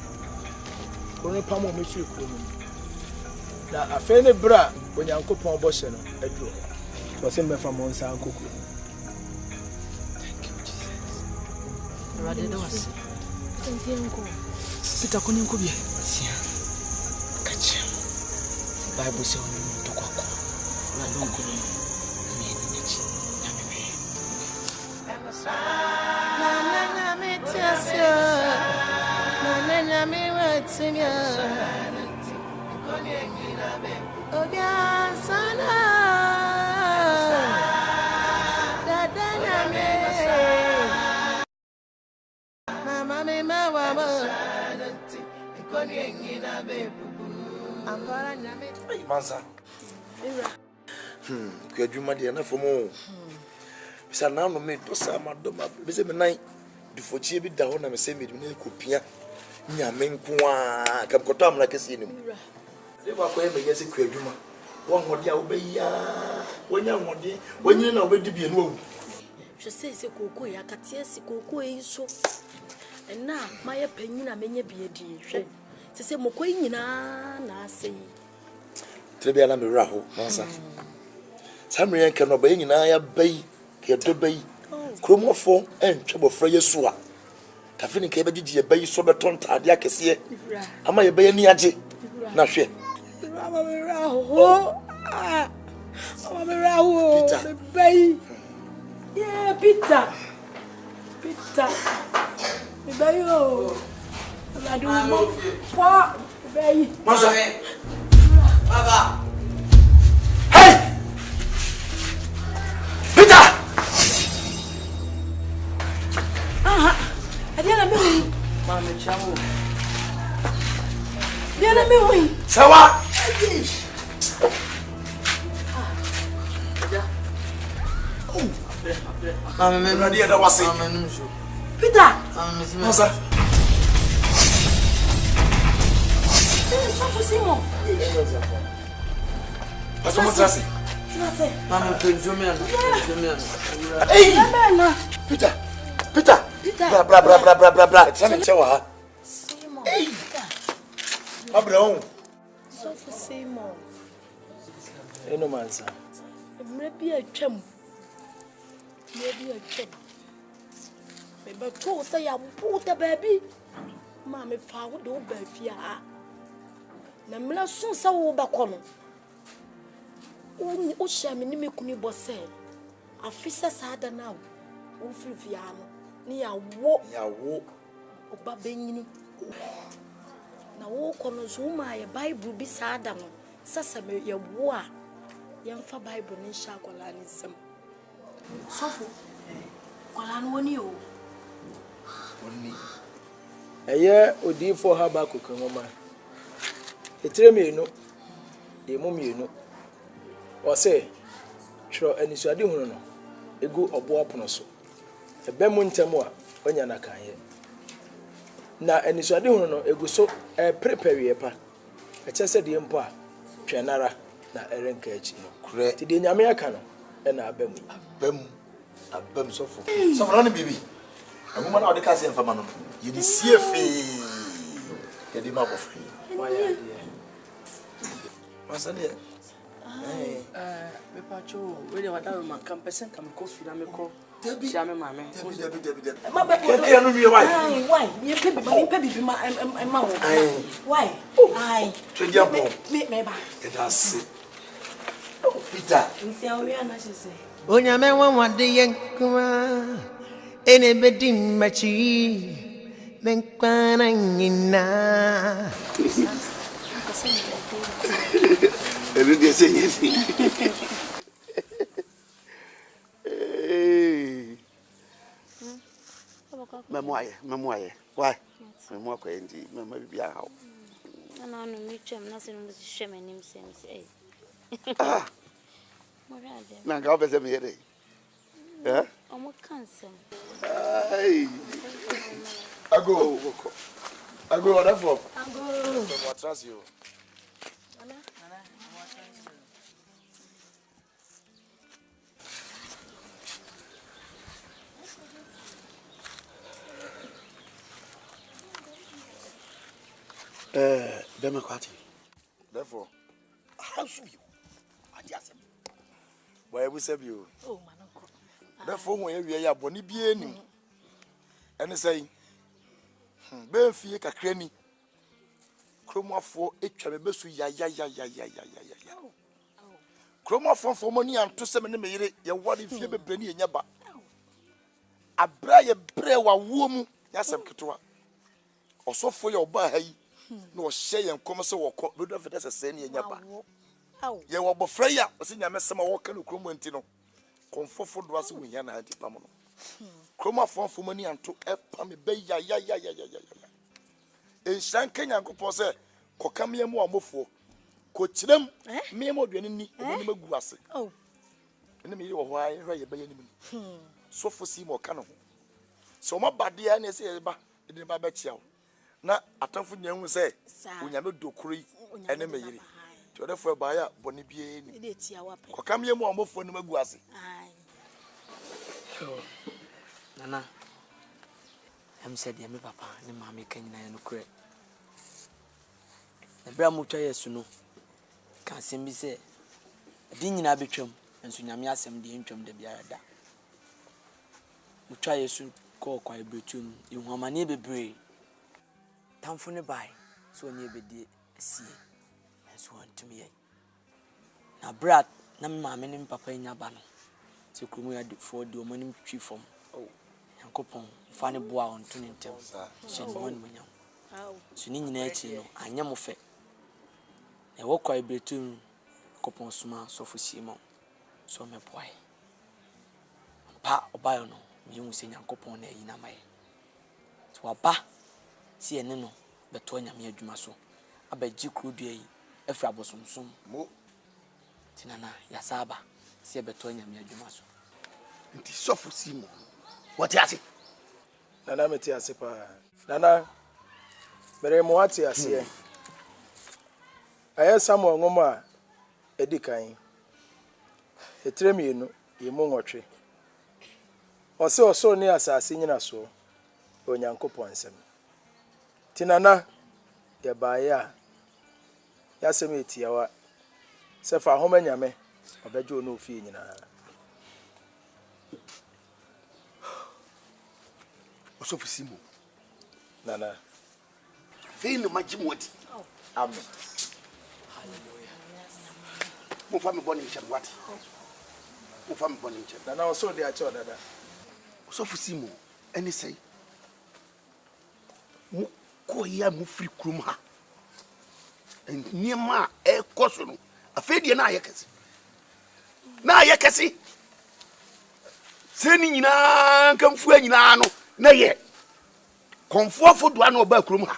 Kro ne pamo me firi kro no. Na afa ne bra Onyankopon bo hye no aduro. So se me fa mo nsa ankokro. Rade do was. Ntienko. Sita koni nko bia. Sia. Kachi. Bible say on to kwako. Na donko no. Me ni nachi. Na me. Na me tiasia. Na me wetimia. Obia sana. Dadana me. Mama me mama. Mansa. Kwadwuma de na fomo. Bisa na no me to sa madoma. Bisa me nan dufochie bi da ho na me se me ne kopia. Nyame nko a kam koto amna kesi ni. Se ba ko e me yesi kwadwuma. Wo hode a wo be ya. Wonya hode, wonyi na wo be di bi enu awu. Je se koko ya katie si koko e so. Na maye panyina menye biedi hwe. Se mokoi nyina na asei. Trebia na me raho mansa. Samrian kan no be nyina ya bai ke do bai. Kromofo entwe bofra Yesu a. Kafe ni ke be gigi e bai so beton tade akese. Ama ye bai ani age. Na hwe. Mama me raho. Mama me raho. Me bai. Yeah, Peter. Me bai yo. I don't know what baby. Mansa. Baba. Hey! Peter! Adiana me. Mama chamu. Adiana me. Sawa. Mama me ready da wase. Peter. Mansa. Sofo Simon. Paso mo trase. Trase. Mama penjomia. Hey! Peter. Bra. Tell me chewa. Simon. Hey. Abraon. Sofo Simon. Eno mansa. Emre bi atwam. Me ba to say ya buta baby. Ma me fa wo do ba fia. Na mla sun sa wo ba kono. O sha me ni me kuni bose. Afisa sada na wo frifia no. Ni ya wo. O ba benyini. Na wo kono so ma ye Bible bi sada no. Sasa me ye wo a. Yemfa Bible ni sha kola ni sem. Sofo. Kola no woni o. Woni. Eye odifo Habakuk ngoma. Etremienu. Emumienu. Ose tro anisuade hunu no. Egu obo apono so. Ebe mu ntemu a onya na kan ye. Na anisuade hunu no egu so prepare pa. Echese de mpo a twenara na erenka achi no. Kure. Ti de nyame aka no na abamu. Abam sofo. Sofo na bibi. Aguma na odeka se mfama no. Yedi sie fe. Yedi ma bo fe. Waya Masane. Me pacho, we dey wada ma campus kam ko fi na me ko. Debbie. Shame mama. Debbie. Mama, can you be why? Why? You pay me, why? Aye. Me ba. That's it. Peter. Onyame wawade yenkuma ene bedim machi menkwana nyina. Ele disse assim. Memoire. Why? Memoire ko endi, memoire bia hawo. Na no me twam na se no hwe manim sem se. Ah. Na ga obese me here. Eh? Omo kansem. Ai. Ago. What for? Ago. What trust you? Bema kwati. Therefore, how should you? Adiasem. Why we say you? Oh, manoko. Therefore, when we are boni bi enim. Ene say, be fie kakra ni. Kromafo etwa me besu ya. Kromafo fo moni anto se me ne meyire ye wari fie bebre ni enya ba. Abra ye bre wa wo mu yasem ketwa. Osofo ye oba ha yi. No share and come so walk, but don't forget to send you. You will be free. I see your mess. My walk and Cromwentino. Comfort for was we yana anti Pamano. Chroma for money and to a pammy bay. Ya. In Shankan, Uncle Posse, Cocamia more mofo. Coach them, me more than any grass. Oh, and the middle of why you by enemy. So for Seymour Cano. So my body, and say, in the Babachel. Na atamfo nyanwu say onyame dokuri ene meyiri to therefore baya boni bie ni kokam yemu amofo no magu ase nana said ya me papa ne mama kanyina ya no kure na bra mo twa yesu no kan sem bi say adi nyina betwam enso nyame asem de ntwam da biara da mo twa yesu ko kwa betum ihu amane bebre tamfone bai so onye bedi asie enso antumi ye na brat na mama ne papa nya ba no se kumu ya for di omanim twi fom oh yankopon fa ne boa on to ne ntem she no won munyam so ni nyina achi no anya mo fe e wo kwa betum kopon suma so fo simo so me boy pa obayo no mi hu se yankopon na yi na mai to aba si ene no beto nyame adwuma so abaji krudua yi afra bosomsom mo tinana ya saba si beto nyame adwuma so nti sofo simo what ase nana meti ase pa nana mere mo ate ase aya Samuel ngoma edikan etremienu yemu nwotwe ose oso ni asase nyina so onyankopon nsem tinana ya baya ya semeti yawa sefa homa nyame obejo no ofie nyina osofo simo nana feino majimoti amen hallelujah mo fa me boni nche what mo fa me boni nche nana oso de acho dada osofo simo eni sei mo ko ya mo free krum ha niema e koso no afedie na ayekesi se ni nyina kamfu nyina no na ye konfofo do na oba krum ha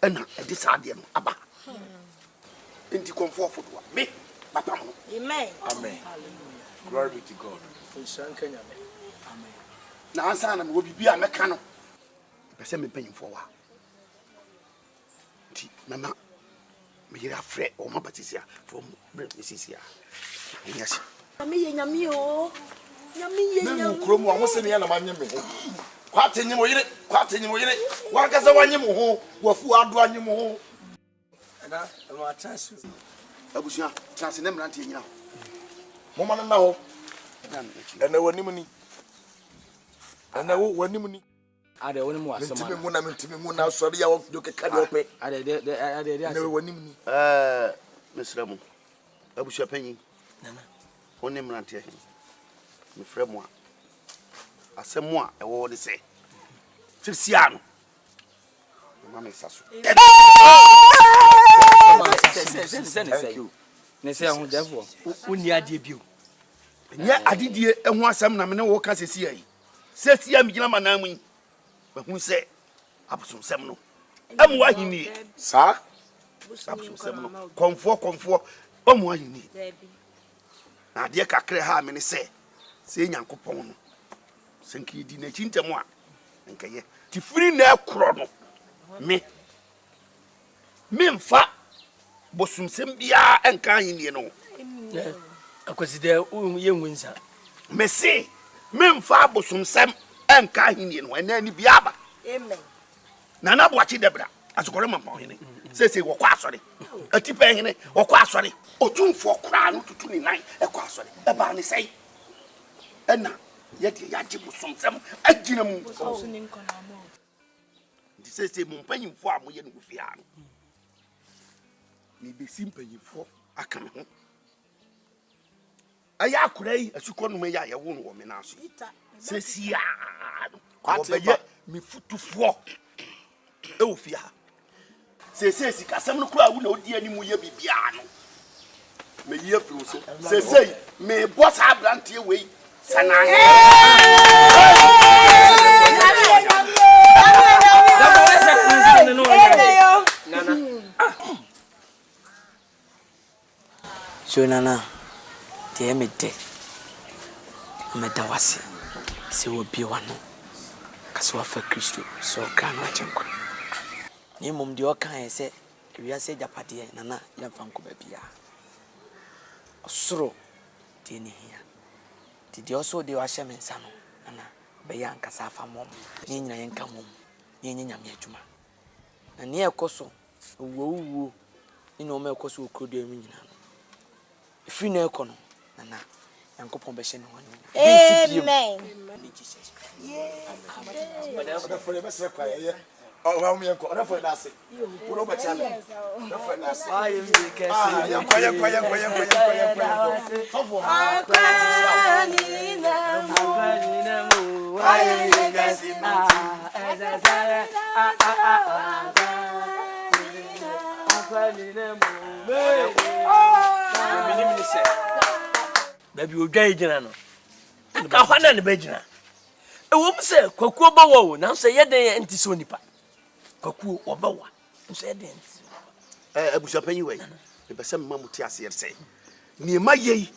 ena edi saade no aba enti konfofo do me batam no amen Glory be to God. Amen. Na ansa na me wo bibia meka no pese me panyimfo wa ti mama me yira frɛ o ma batisia from Brescia yes me ye nyame o nyame ye nyame krom wa ho se ne ya na manye me ho kwate nyimo yire wa kasa wanye mo ho wafu ado anye mo ho na ma chance abusia chance ne mrante nyina mo ma na ho And I want him. And I want him. I don't want more. Sorry, I won't look at Cadope. I never want him. Miss Ramon, I wish a penny. On him, not him. My friend, one. I say more, I want to say. Cristiano. Mamma Sasso. Thank you. Nesse on devil. Unia debut. Yeah, I did here and want some Namina walk as a CA. Says Yam Yamanami. But who say, Absum Semno. I'm what he need, sir. Absum Semno. Comfort. What you need. Now, dear Cacre, many say, saying Uncle Pono. Sanky dinner chintamoa. And Kaye. Tifree now chrono. Me mfa bosum sem bia enka yin no akwaside yenwinsa me se mfa bosum sem enka yin no enani bia ba amen nana boachi debra asokore mampa hene se wo kwa asore atipa hene wo kwa asore otumfo kra no tutu ni nan e kwa asore e ba ni sei ena yedi yaji bosum sem agina mu say Montpellier for a million with Fiano. Maybe simple for a come home. I acray as you call me, I won't woman answer. Says, yeah, what me foot to four. Oh, fear. Says, Cassam crowd no dear any more be piano. May you feel so. Say, may boss have done to away. So Nana, dear me day. Medawasi, say will be one. Caswafa Christo, so can watch him. Nimum the Oka say, we are said Japadi, Nana, young Fanco Babia. Osro, Dini here. Did you also do a shaman, Sano, Nana, Bayan Casafa mom, Nina and Camum, Nina Yajuma. And near Coso, woo, you know, Melcoso could do me. If you know, Cono, Nana, and Copon Beshan. Amen. For the best require. Oh, how me and Connor for Nassi. Put over channel. I am baby we gay jina ka hwana ne bagina e wo mse kwakuo bawo na so yeden enti so nipa kwakuo obawa so yeden abusapanyi we me pese mamuti ase say ni ma yei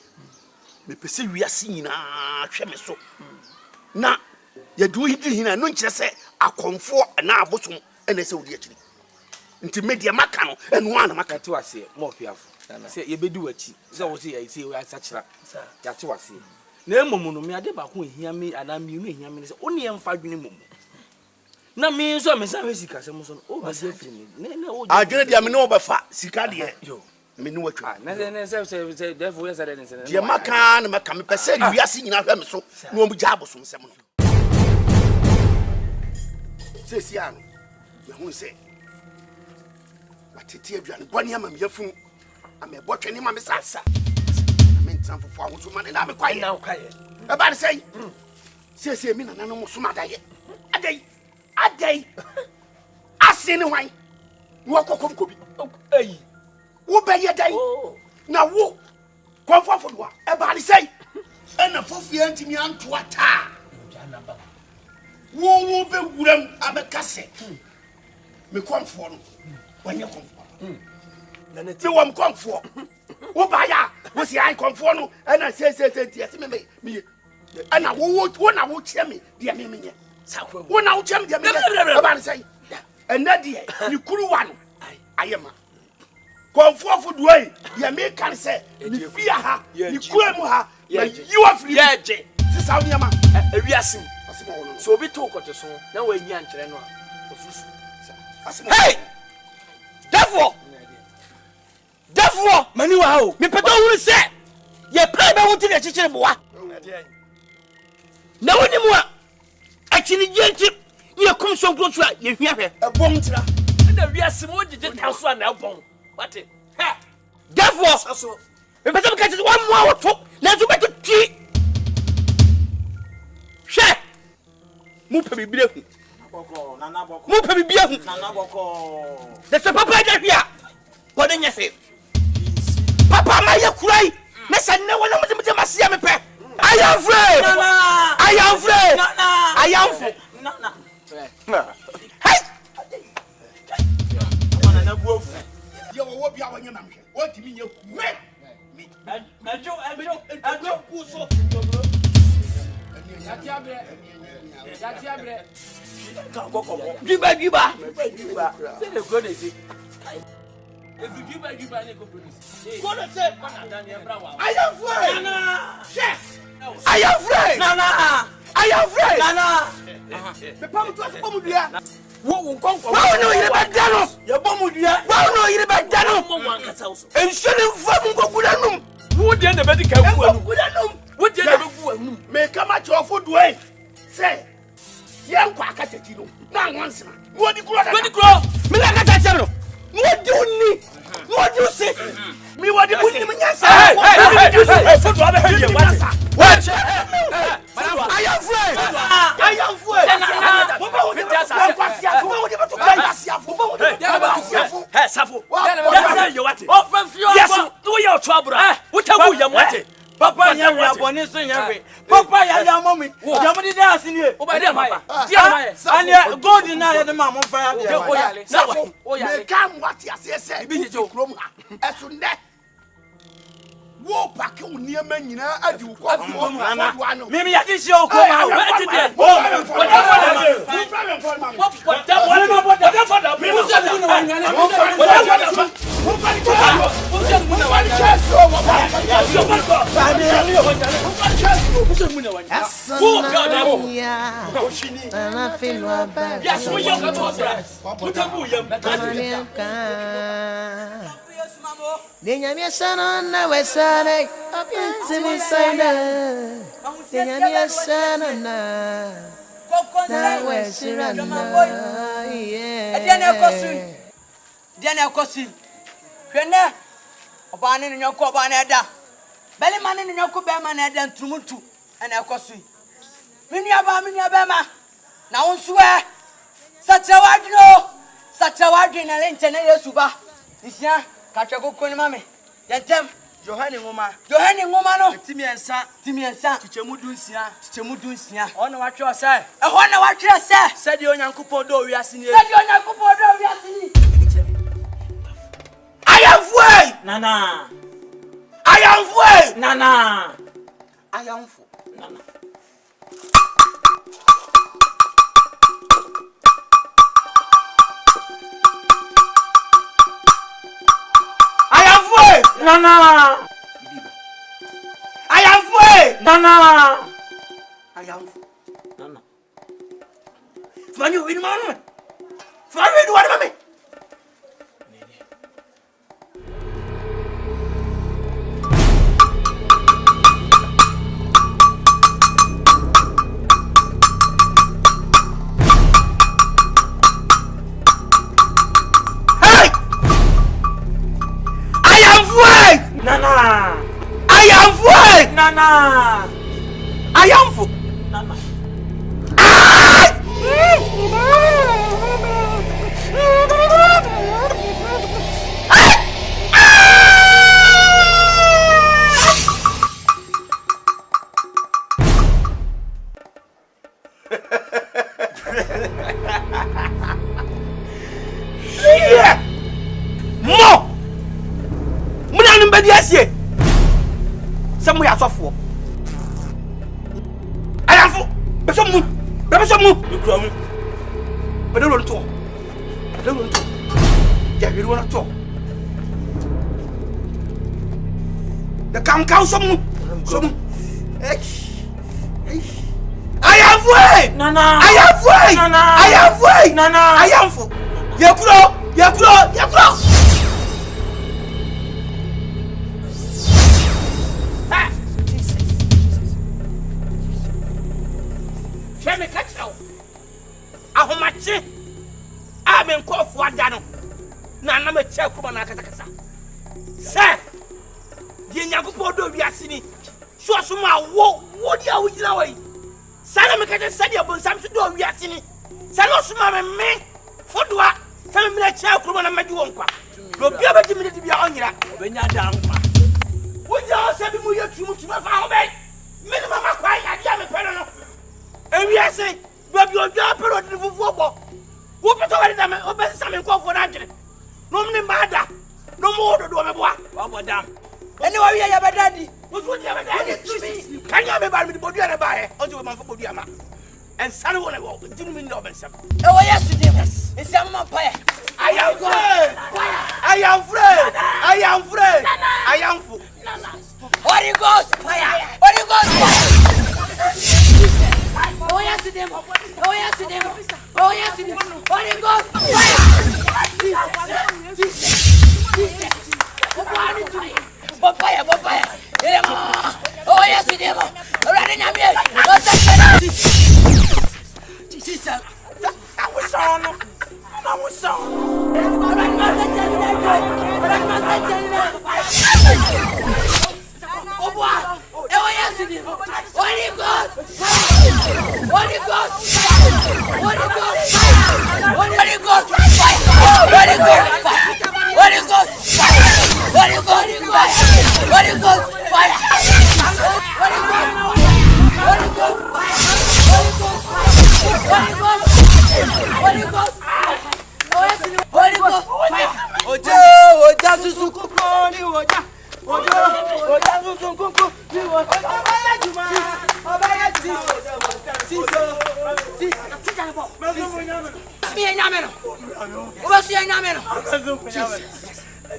me pese wiase nyina hwe me so na yadu hidi hina no nkire se akonfo na abosom ene se wodi akiri nti media maka no enu ana maka ti wase mo piafo se yebedi wachi se wo se yai we asachira ya ti wase na emomu no me ade ba ko ehia me ana me no ehia me se oni emfa dwene momu na me so me san we sika se mo so o ba se firi me na o adwene dia me no ba fa sika de yo me no watwa na se therefore yes ade nse dia maka na maka me pese wiase nyina hwa me so na o mu ja abosom sem no se sia no ye hu se tete aduane boni ama me yafun ama botwe ni ma me sasa me ntan fofo awoso ma na me kwaye na kwaye e ba say se mi nana no muso ma daye adai asini hwan wo kokom kobi ei wo be ye dai na wo konfofo do e ba say e na fofo antimi anto ata wo be wuram abekase me konfo no wanye konfo na ne ti wam konfo wo ba ya wo si ai konfo no e na se ti ase me ana wo na wo kye me de me nye sakwa wo na wo kye me de me e ba say and na de ni kuru wa no ayema konfo fo do ai de me kan say ni fia ha ni kura mu ha na you afri yeje si sa oniama ewiasim asema wo no so obi to koto so na wa nyi ankyere no a osusu asema hey Therefore, mani wa ho. Me peto hu se. Ye pray be wonti na chichire boa. na woni mu a akini genti ye kum so grotu a ye hwia hwe ebom tira na wiase mo gije taso a na ebom wate ha therefore so e pese ka ti one more to na so beto twi hwe mu pe bibire hu boko nana boko mu pe bibire hu nana boko de se papa da hwia ko de nyese papa ma ye kurai me se ne wona mo de masia me pe I am afraid. Nana. I am afraid. Nana. I am afraid. Nana. Hey. Nana na go fu. Ye wo bia wanya na mhwe. Wo timi nye ku. Me. Ajo ku so. Yati abre. Ka kokoko. Giba. Se de go dey see. If you give ne go produce. Go to say I am afraid. Nana. Yes. I am afraid. Nana. I am afraid. Nana. The pam to us bomudua. Wo nkonko. Wo no yire ba dano. Ye bomudua. Wo no yire ba dano. Mo wan kasa wo so. Enhwene mfa ngo gudanum. Wo de na bedi ka gu anum. Gudanum. Wo de na begu anum. Me kama chofo doe. Say. Ye nkwa akata kilo. Na wansema. Wo di kuro da. Wo di kuro. Me la kata chero. Wo di uni. Wo di usi. Me wo di uni mnyasa. Hey. Foto abe hye wate. What? I am afraid. I am afraid. Hey, Safo. Yes, you are trouble. What are you, what? Papa, you are born in Sunday. Papa, you are mommy. You are the dance in here. Over there, Maya. And you go deny the mamma fire. Oh, yeah, come what you say. Be your chroma. As soon as wo pack on near men nyina adi wo kwa no mimi ya kisi o ko ma we ti de Ninyamia sana na wesane Simi sana Ninyamia sana na wesirana Diane kosi hwene obane ne nyoko obane eda bele mane ne nyoko be ma na eda ntrumuntu ena ekosi menua ba ma na wonsuwe sachawadino na lente na Yesu ba isia katwa kokoni mame yentem Johani ngoma no timiensa chichemu dunsia ona watwe sai ehona watwe sai sedi onyankopon do wiase ni I am free nana I am free nana I am free nana Nana I am free Nana I am Nana Fanyu win man Fanyu do what mami Nana I am free Nana I am free Nana Yes, some way I saw for. I am for. But some you cry. But don't talk. Yeah, you don't want to talk. The count some. I am free. Nana. I am free. Nana. I am free. Nana. I am for. You grow. wo ahomache a me nkofo ada no na na me che kuma na katakasa se die nyagopo do wiase ni so ma wo dia wo gina wai sana me kaje sadi abonsam so do wiase ni sana so ma me fodwa sana me che kuma na magi wo nkwa do bia ba jimi de bia onyira obenya da nkwa wo ja se bi mu yetu fa ho be me na mama kwa ya dia me pelo no ewiase do bi ojo pero de fufu obo wo peto wari da me obesa me nkofo na adwene no mne mada no mo do do me boa wa dam eni wa wi ya badadi wo so ya badadi kan ya me ba me bodu na ba he onje we man fo bodu ama en sare wo na wo dinu mi ndo ben sam e wo yesu dem nsam ma pa I am free. I am free. I am free. I am free. Holy Ghost fire. Holy Ghost fire. Oh yes to them. Oh yes to them. Oh yes to them. Holy Ghost fire. Fire. Oh yes to them. Already nyame. Jesus. I was on. I was on.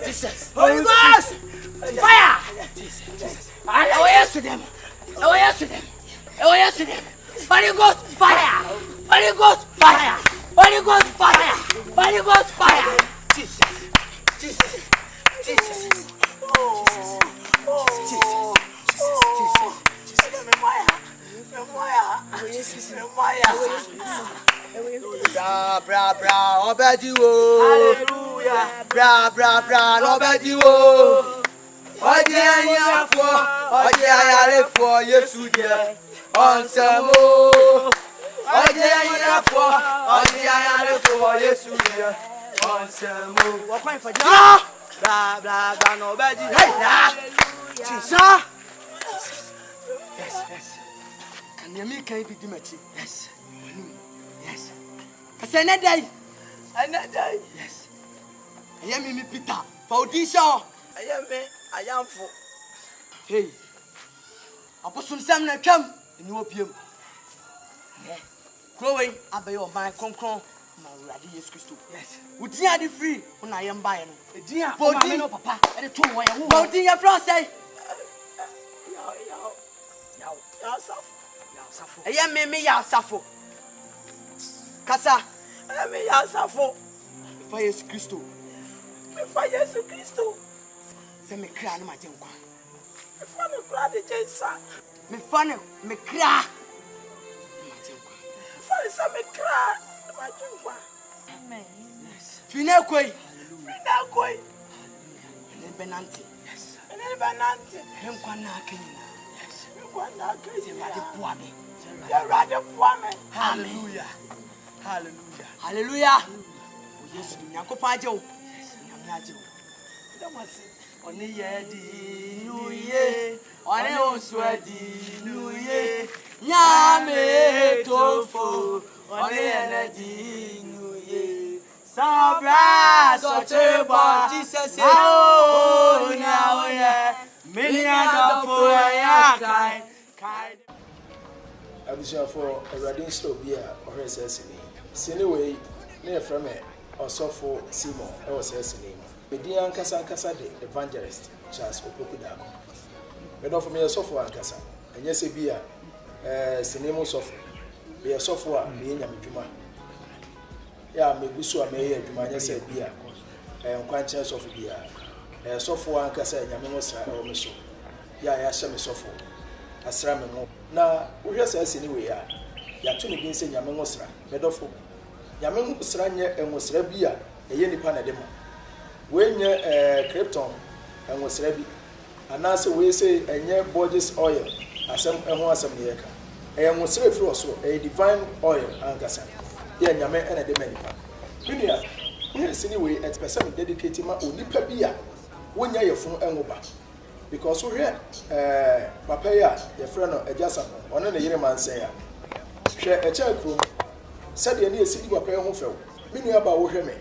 Jesus. Holy Ghost! Fire! Oh yes to them. Oh yes to them. Oh yes to them. Holy Ghost fire! Holy Ghost fire! Holy Ghost fire! Holy Ghost fire! Jesus. Jesus. Jesus. Oh. Jesus. Bra, obediwo. Hallelujah. Bra, obediwo. Oje ayafo, oje ayarefo, Yesu je. Onsemo. Oje ayafo, oje ayarefo, Yesu je. Onsemo. Wakwan faja. Bra, no obedi. Hey, Jesus. Yes. Can you make a big match? Yes. I said, another day. Yes. I am me Peter. For this show. I am for. Hey. Apostle Sam na come in opium. Growing up by your mind, concron. Jesus Christ. Yes. Would you be free when I am buying? Dear, papa, and the two way. What did your friend say? I am me, Safo. Kasa, I am ya Safo. Fire Christo. Fire Christo. Send me cry, my dear. Me funny cry the Jensa. Me funny, me cry. Funny, some me cry. My dear. Amen. Yes. Finakoi. Benanti. Yes. Benanti. Yes. Hallelujah. Hallelujah. Yes, Nyakopajo. Nyamyajo. Oni yedi nuye. Oni oswedi nuye. Nyame tofo. Oni enedi nuye. Sabra socheba. Jesus. Oh, now yeah. Million for ya kai. Abisha for a radin be a or sesame. Anyway, near from it or so for Simon or sesame. Median Casa de evangelist Charles Opokudago. But offer me a software Casa, and yes, a beer, cinema software. Be a software being a Mijuma. Ya me busu a mayor, Jumania said beer, and quantities of beer. A software Casa and NGOSRA or Misso. Ya, semi software. Asram no. Na we just anyway ya to ne din se nyame ngosra medofo nyame ngosra nye ngosra bi a eye nipa na de ma we nye krypton ngosra bi anase we say enye Borges oil asem eho asem ne yeka ngosra efiri osoro divine oil angasa ye nyame ene de ma nipa dunia yes anyway at person dedicate ma onipa bi a wonya yefun enwoba because we papa ya your friend ejasa ono ne yire mansen ya hwe echa krum said ye ne esidi papa ho few minu aba wo hwe me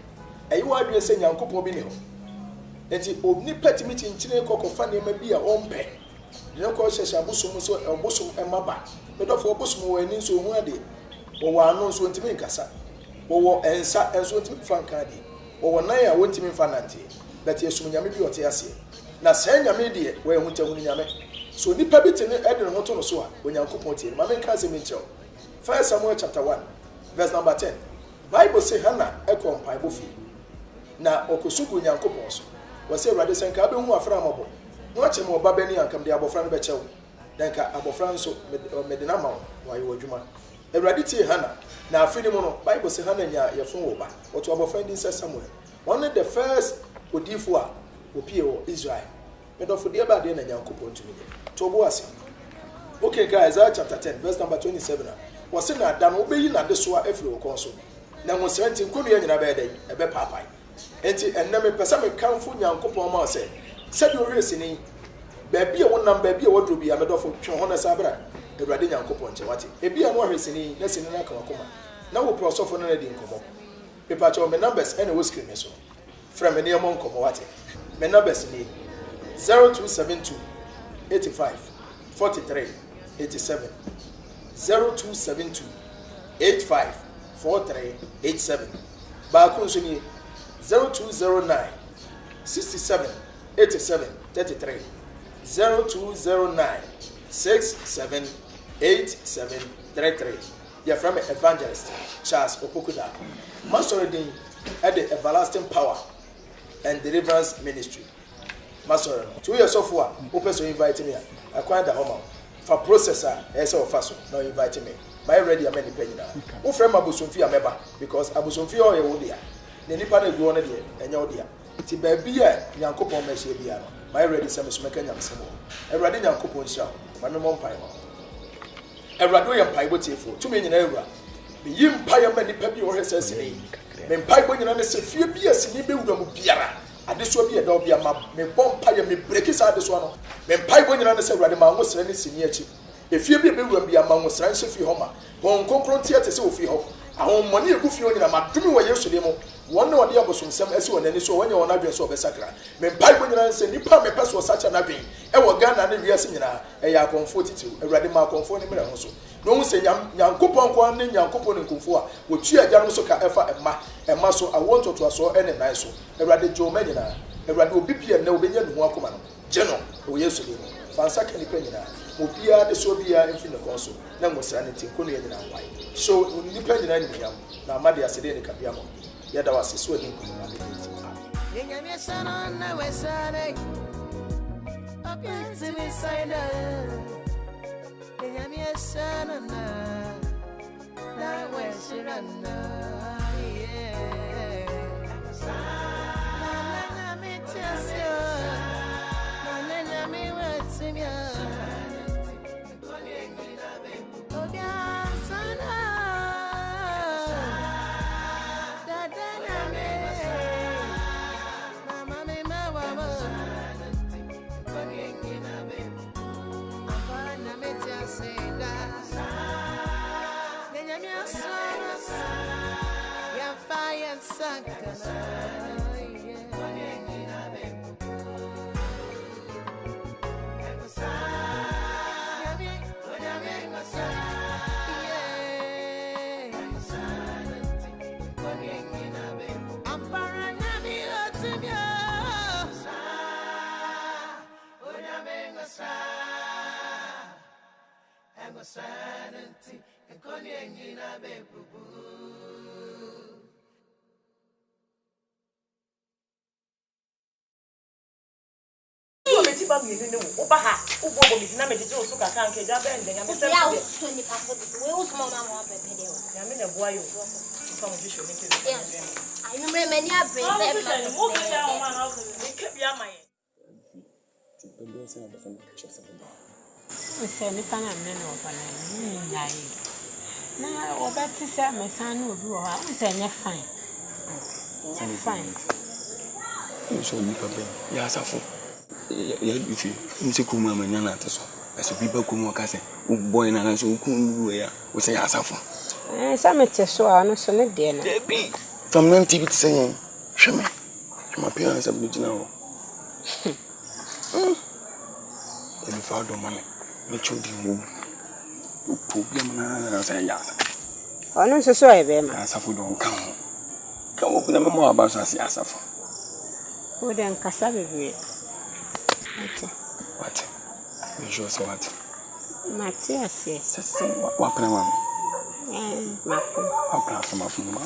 ayi wa adwe se nyankopon bi ne ho enti onipa timi chinchine kokofa ne ma bi a ompe ne ko hyehye abosum so abosum emaba medofo abosum wo ani so hu ade wo anu so ntimi nkasa wo ensa enso ntimi fanka de wo nan ya wontimi fanante but yesum nyame bi ote ase na sɛ nyame de wo ehu te hu nyame so nipa bi te ne ede ne hoto no so a onyankopɔn tie ma men ka se min kyerɛ 1 Samuel chapter 1 verse number 10 Bible say Hannah ekom paibo fi na okosugu nyankopɔn so wo se Awurade sɛ nka be hu afra amabo no akyem wo ba bani ankam de abofra no be kyɛw dan ka abofra nso medina ma wo ayi wadwuma Awurade tie Hannah na afini mu no Bible say Hannah nya yefun wo ba oto abofra din sɛ Samuel one the first odifo a opie wo Israel medofo de ba de na nyankopɔn tumi de to bo ase okay guys Isaiah chapter 10 verse number 27 wo se na da no obeyi na de so a afiri wo kon so na wo sranti nkonu ya nyina ba de ebe papai enti enna me pesa me kanfo nyankopɔn ma se de o hwesi ni ba bia wo nam ba bia wo dro bia medofo twe ho na sabra Awurade nyankopɔn che wate e bia no hwesi ni na sini na kan akoma na wo prosofo na di nkomo pepa cho me numbers ene wo screen so from me nemo nkomo wate me numbers ni 0272 85 43 87 0272 85 43 87 baako nso ni 0209 67 87 33 0209 67 87 33 ya from evangelist Charles Opokuda masoredin at the everlasting power and deliverance ministry masore 2 years of war open invite me acquire the home for processor as of faso no invite me my ready am any penny now wo frem abosomfi ameba because abosomfi o ye wo dia ne nipa na gu on de enya wo dia ti ba bi a nyankopon ma hye bia no my ready sem so meka nyam semo Awurade nyankopon hira ma me mo mpai mo Awurade ye mpai botiefo tumi nyina awura me yi mpai ma nipa bi wo hwese sene me mpai bo nyina ne se fie bi asini be wura mu biara adeso bi e da obi ama me bompa ye me breki sa adeso no me mpai bo nyina ne se Awurade ma ngosra ne sini achi efie bi be wura bi ama ngosra nse fi ho ma won konkron tie te se ofi ho ahon moni egu fi onyina ma dumi wo Yesu le mo won ne ode abosom sem esi won ani so wonye won adwen so obesakra me mpai bo nyina nse nipa me peso sacha na dwen e wo Ghana ne wiase nyina e ya konfo titiw Awurade ma konfo ne mera ho so no hu se nyankopon kwa ne nyankopon ne konfo a wotu agya no so ka efa emma so awon to aso ene nan so Awurade jo ma nyina Awurade obi bia na obenya ne ho akoma no je no wo Yesu le fansa ka nipa nyina obia de so bia emfi ne kon so na ngosra ne tinkono nyina wai so nipa nyina ni yam na amade asede ne kabia mo yada wase so din ko ma de Nyame sana na wesare Obianti mi saida Nyame sana na wesirana yeah na me tsio na nyame wetimia Sanity and Ghanaian English. nipa mi ni wo ba ha wo bo mi na me de so ka kan ke ja ben de nyame se ya wo so nipa fo we wo so ma ma pepe de wo nyame na boa yo fa mo jisho ni ke ayi me me ni abre se ma mo ke ya o ma na o ke bi amaye Bebe se na ba fa chese ba. Ose nipa na me no ba na ni yayi. Na obati se me san no obi wo ha, ose nye fine. Fine. So ni pape. Ya asafo. Ya ifi. Nse kuma manya na ateso. Eso biba kuma ka se, wo boy na so ku ndu ya. Wo se ya asafo. Sa me te so a no so ne de no. Debi. From non TV to say, "Sheme. My parents have been now." If you found money, make sure you move. Problem na say yes. Ono so so e be ma. Asafo don kan. Kan wo kuna mama aba so ase asafo. Wo den kasa bebre. What? You sure so what? Matias yes. Sese wa pana mama. Mapo. Apa from afuma.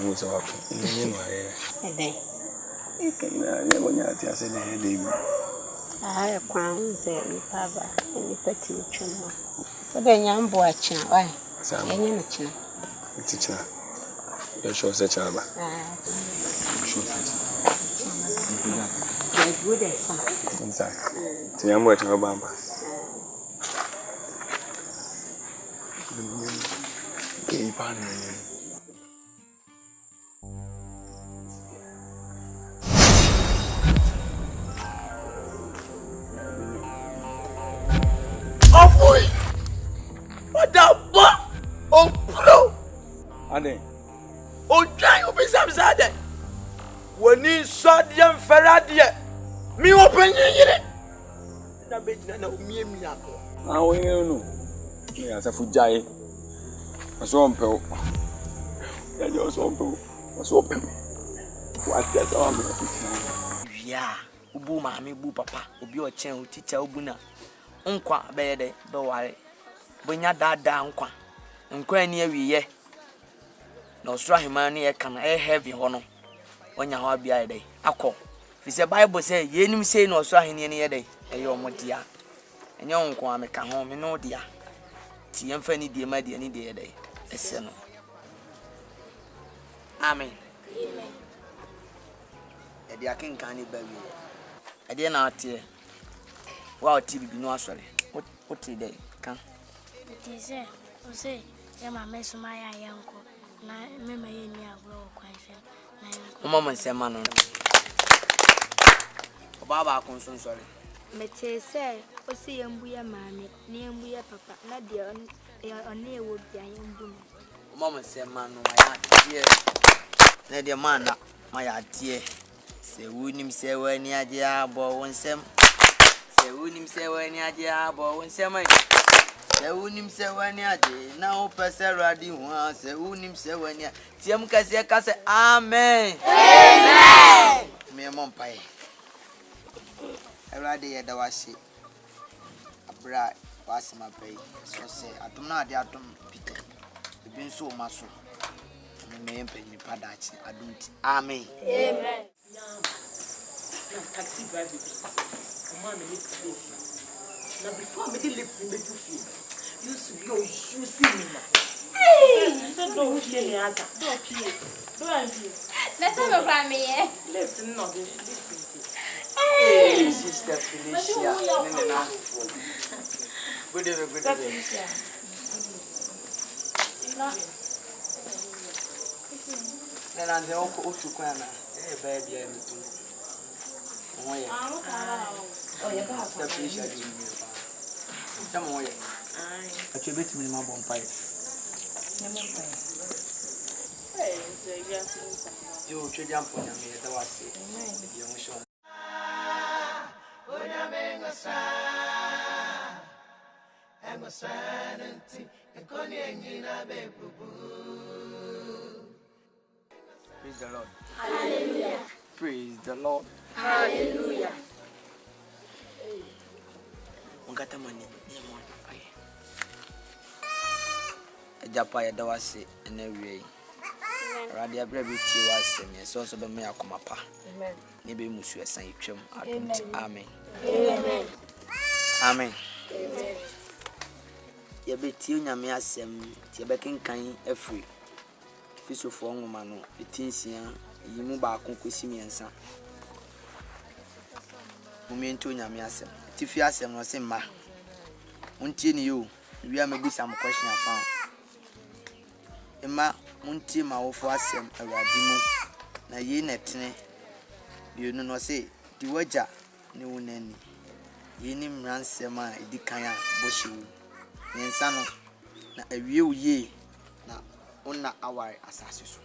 Wo so wa. Ni no aye. Ede. Ikena ne wonya ati ase ne he dey. Ah, kwan ze ni paba. Ni pati uchumo. Wo den nyambo acha, why? Enye no china. Ticha. You sure say chaba. Sure. Good as fun. Inside. Tinyambo acha bamba. Ke ipan ni. Avoid. What the fuck? Oh, bro. Ade. Oh, try to be some side. When you saw them Ferrari, me open it. Na be na me ako. Ah, we no. Me asafu jai. Aso mpeo. Ya jo so mpeo. Aso pem. Wa tia so am. Yeah. Ubu maame bu papa obi o chen o teacher obu na nkwa be de be ware bonya dada nkwa ani awiye na osra hema na ye kana heavy ho no onya ho bia de akọ fi se bible say yenim say na osra hene ne ye de eyo omodia enye nkwa ameka ho me no dia ti yemfa ni die ma die ni de de ese no amen amen e dia kin kan ni bawi ade na ate wa oti bibi no asore oti dey kan Tise o se ya ma mesuma ya yanko na mema ye ni agro kwanse na yanko mama nsema no baba akon so sorry mete se o si yembu ya maame ni yembu ya papa na de one ewo bia yembu no mama nsema no ya tie na de mana ma ya tie se wunim se wani aje abo wonsem se wunim se wani aje abo wonsem se wunim se wani aje na o pese radi hu se wunim se wani tiem kase amen amen me mom pai radi ya dawasi abra wasima pai so se atum na ade atum pite ebi nso maso me empeni padachi adunti amen amen na taxi driver come on lift me now before me lift me to feel you should go you see me now hey so don't see me as don't pay don't pay let's go from me lift no lift hey sister Felicia nene good evening na nze oku kwana baby ya mitu oya oya ba sister Felicia di mi pa sama oya ai achebeti mi ma bon pai na mon pai nze ya sinsa yo chwe jampo nya me da wase yo musho NGOSRA Asante Akan Ghanaian Praise the Lord. Hallelujah. Praise the Lord. Hallelujah. Ungata mani ni mo pai. Ejapa ya dawase na wiei. Radio Brevity was semi, so be me akoma pa. Amen. Nebe musu esan etwam adonti. Amen. Amen. Amen. Amen. Ye beti onyame asem, ti be kenkan afri. Fisofo nwoma no etinsia yimu ba konkosi miensa. Momento onyame asem. Ti fi asem no se ma. Muntie ni yo, wi amebisa am question afa. Emma muntie ma wo fo asem awrade mu na ye netene bionu no se di waja ne wonani ye ni mransem a edikan a boshiwu nyensa no na awie uye na onna aware asase so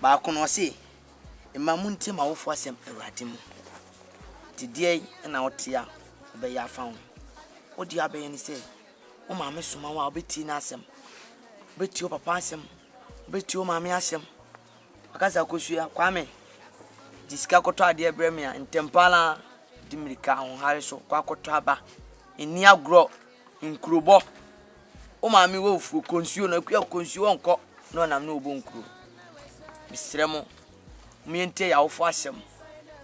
ba ko no se emma muntie ma wo fo asem awrade mu tidie na wotia be ya fa wo odi abeye ni se o ma me suma wa obeti na asem obeti o papa asem obeti o ma me asem akaza kosua kwame disika koto ade bremia ntempala dimirika ho hare so kwa koto aba eni agro nkrubo o ma me wo fu konsuo na kwa konsuo onko no nam na obo nkru bisremo miente ya ofo asem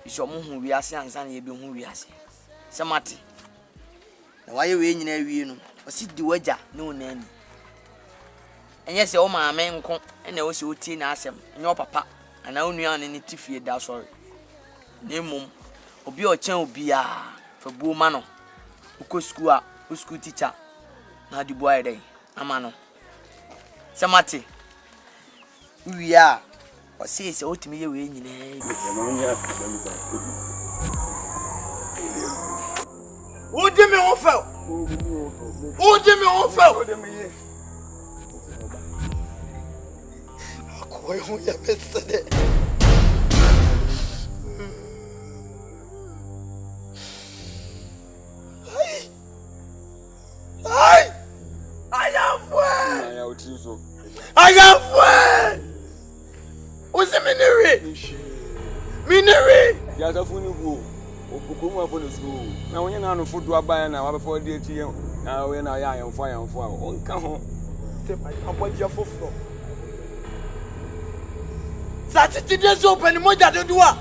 iso mo hu wiase ansa na ye be hu wiase semati na waye we nyina wie no osi di waja ne onani enye se o maame nko na o se oti na asem enye papa ana onua ne tifie da sorry ne mum obi o chen obi a fa buo ma no uko school a o school teacher na di boy dey ama no semati wi a o se otimi ye we nyina Odi me on fel. Odi me on fel. Akoy ho ya mesede. Ai! I am fue. I am fue. Ose minere. Minere. Ya ta funi go. Okukumu afọ no so na wonye na no fodo aban na wabefo de eti na we na ya ayamfo a onka ho se mai abodia foforo sa titi de so open moja de duwa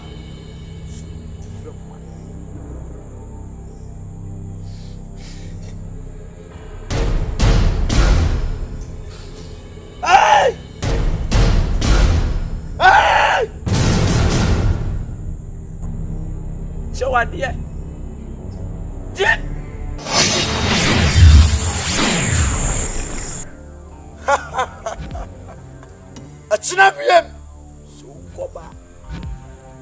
ai ai Chawadia. Jet. Achina biem. So koba.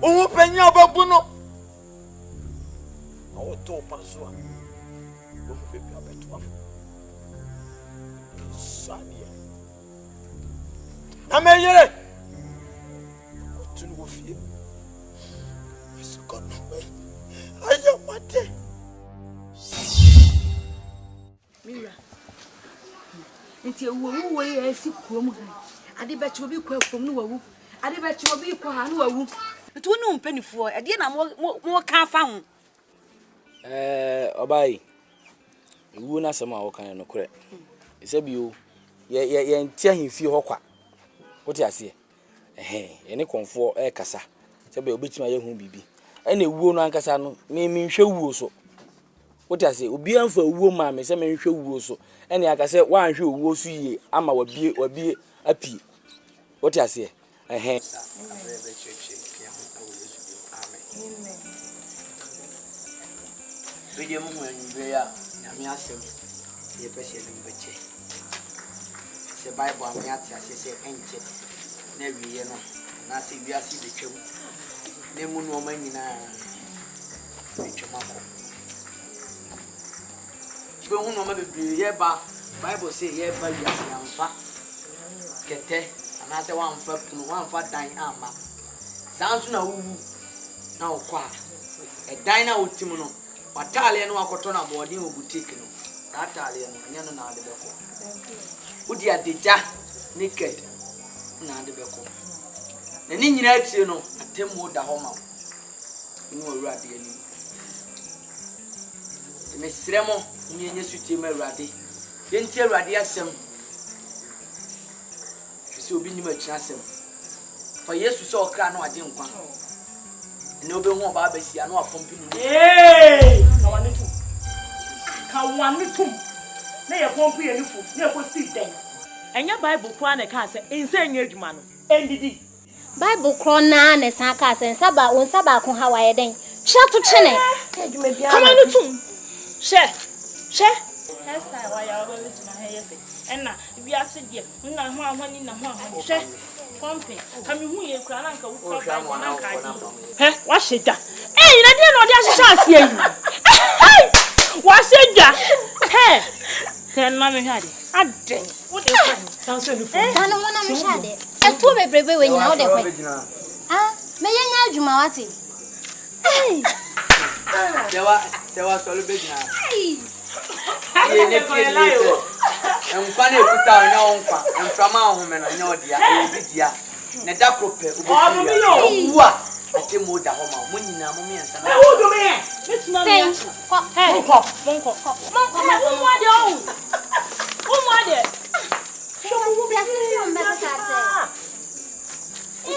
O penya babuno. O to pasua. O bebi abetu afo. Sadia. Ameyere. O tunu wo fie. Esikono me. Ayo mate. Mira. Nti wo ye esi kuom ha. Ade be che obi kwa kuom no wawu. Ade be che obi kwa ha no wawu. Nti wo no mpanifo ade na mo ka fa ho. Obai. Ewu na sema wo kan no kure. Ise bio ye ntia himfie ho kwa. Wote ase. Ye ne konfo kasa. Sebe obitima ye hu bibi. Ene wuo no ankasa no me nhwe wuo so wote ase obi anfa wuo ma me se me nhwe wuo so ene akase wa nhwe wuo so yie ama wabie apie wote ase amen video mu enwe ya nyame asem ye pese le mbeche se bible am ya ti ase se enche na wiye no na se wiase betwem nemu no manyina etwamako be hu no ma bebre ye ba bible say ye ba wiase amfa kete ana se wa amfa punu wa amfa dan ama sansu na wu na okwa e dan na otim no watale no akoto na boarding boutique no satale no anya no na ade beko udi adeja naked na ade beko na ni nyina atie no atemu da ho ma ni owurade ani me sremo nyenye sutie ma awurade yenti awurade asem se obi nim atwa asem fa yesu se okra na wade nkwa ne obe hu oba abasi ana apompi ni ka wanetum na ye pompi ye nifu na ye ko si den enya bible kwa na ka se ense nya adwuma no endidi Bible kro na ne san ka se nsaba won saba ko ha wa ye den twa to chene adwuma bia ka wanetum she hairstyle wa ya obe jina he yese enna bi ase die nna ho ahwani na ho ahwani she pompi ka mi hu ye kura na nka wu ko ba na nka di he wa sheja na die no de ahyehyɛ ase yi wa sheja he ten na me hade aden wo de kwa sanso ni fu dan no na me hade e to bebrebe we nyina wo de kwa me ye nya adwuma wate sewa solo be gina ye ne tie ni se enkwa na ekuta onya onkwa enframa ahome no nya odia e bidia ne da krope obu wa ate mo da ho ma mo nyina mo miensa na wo do me metina me monko wo mo ade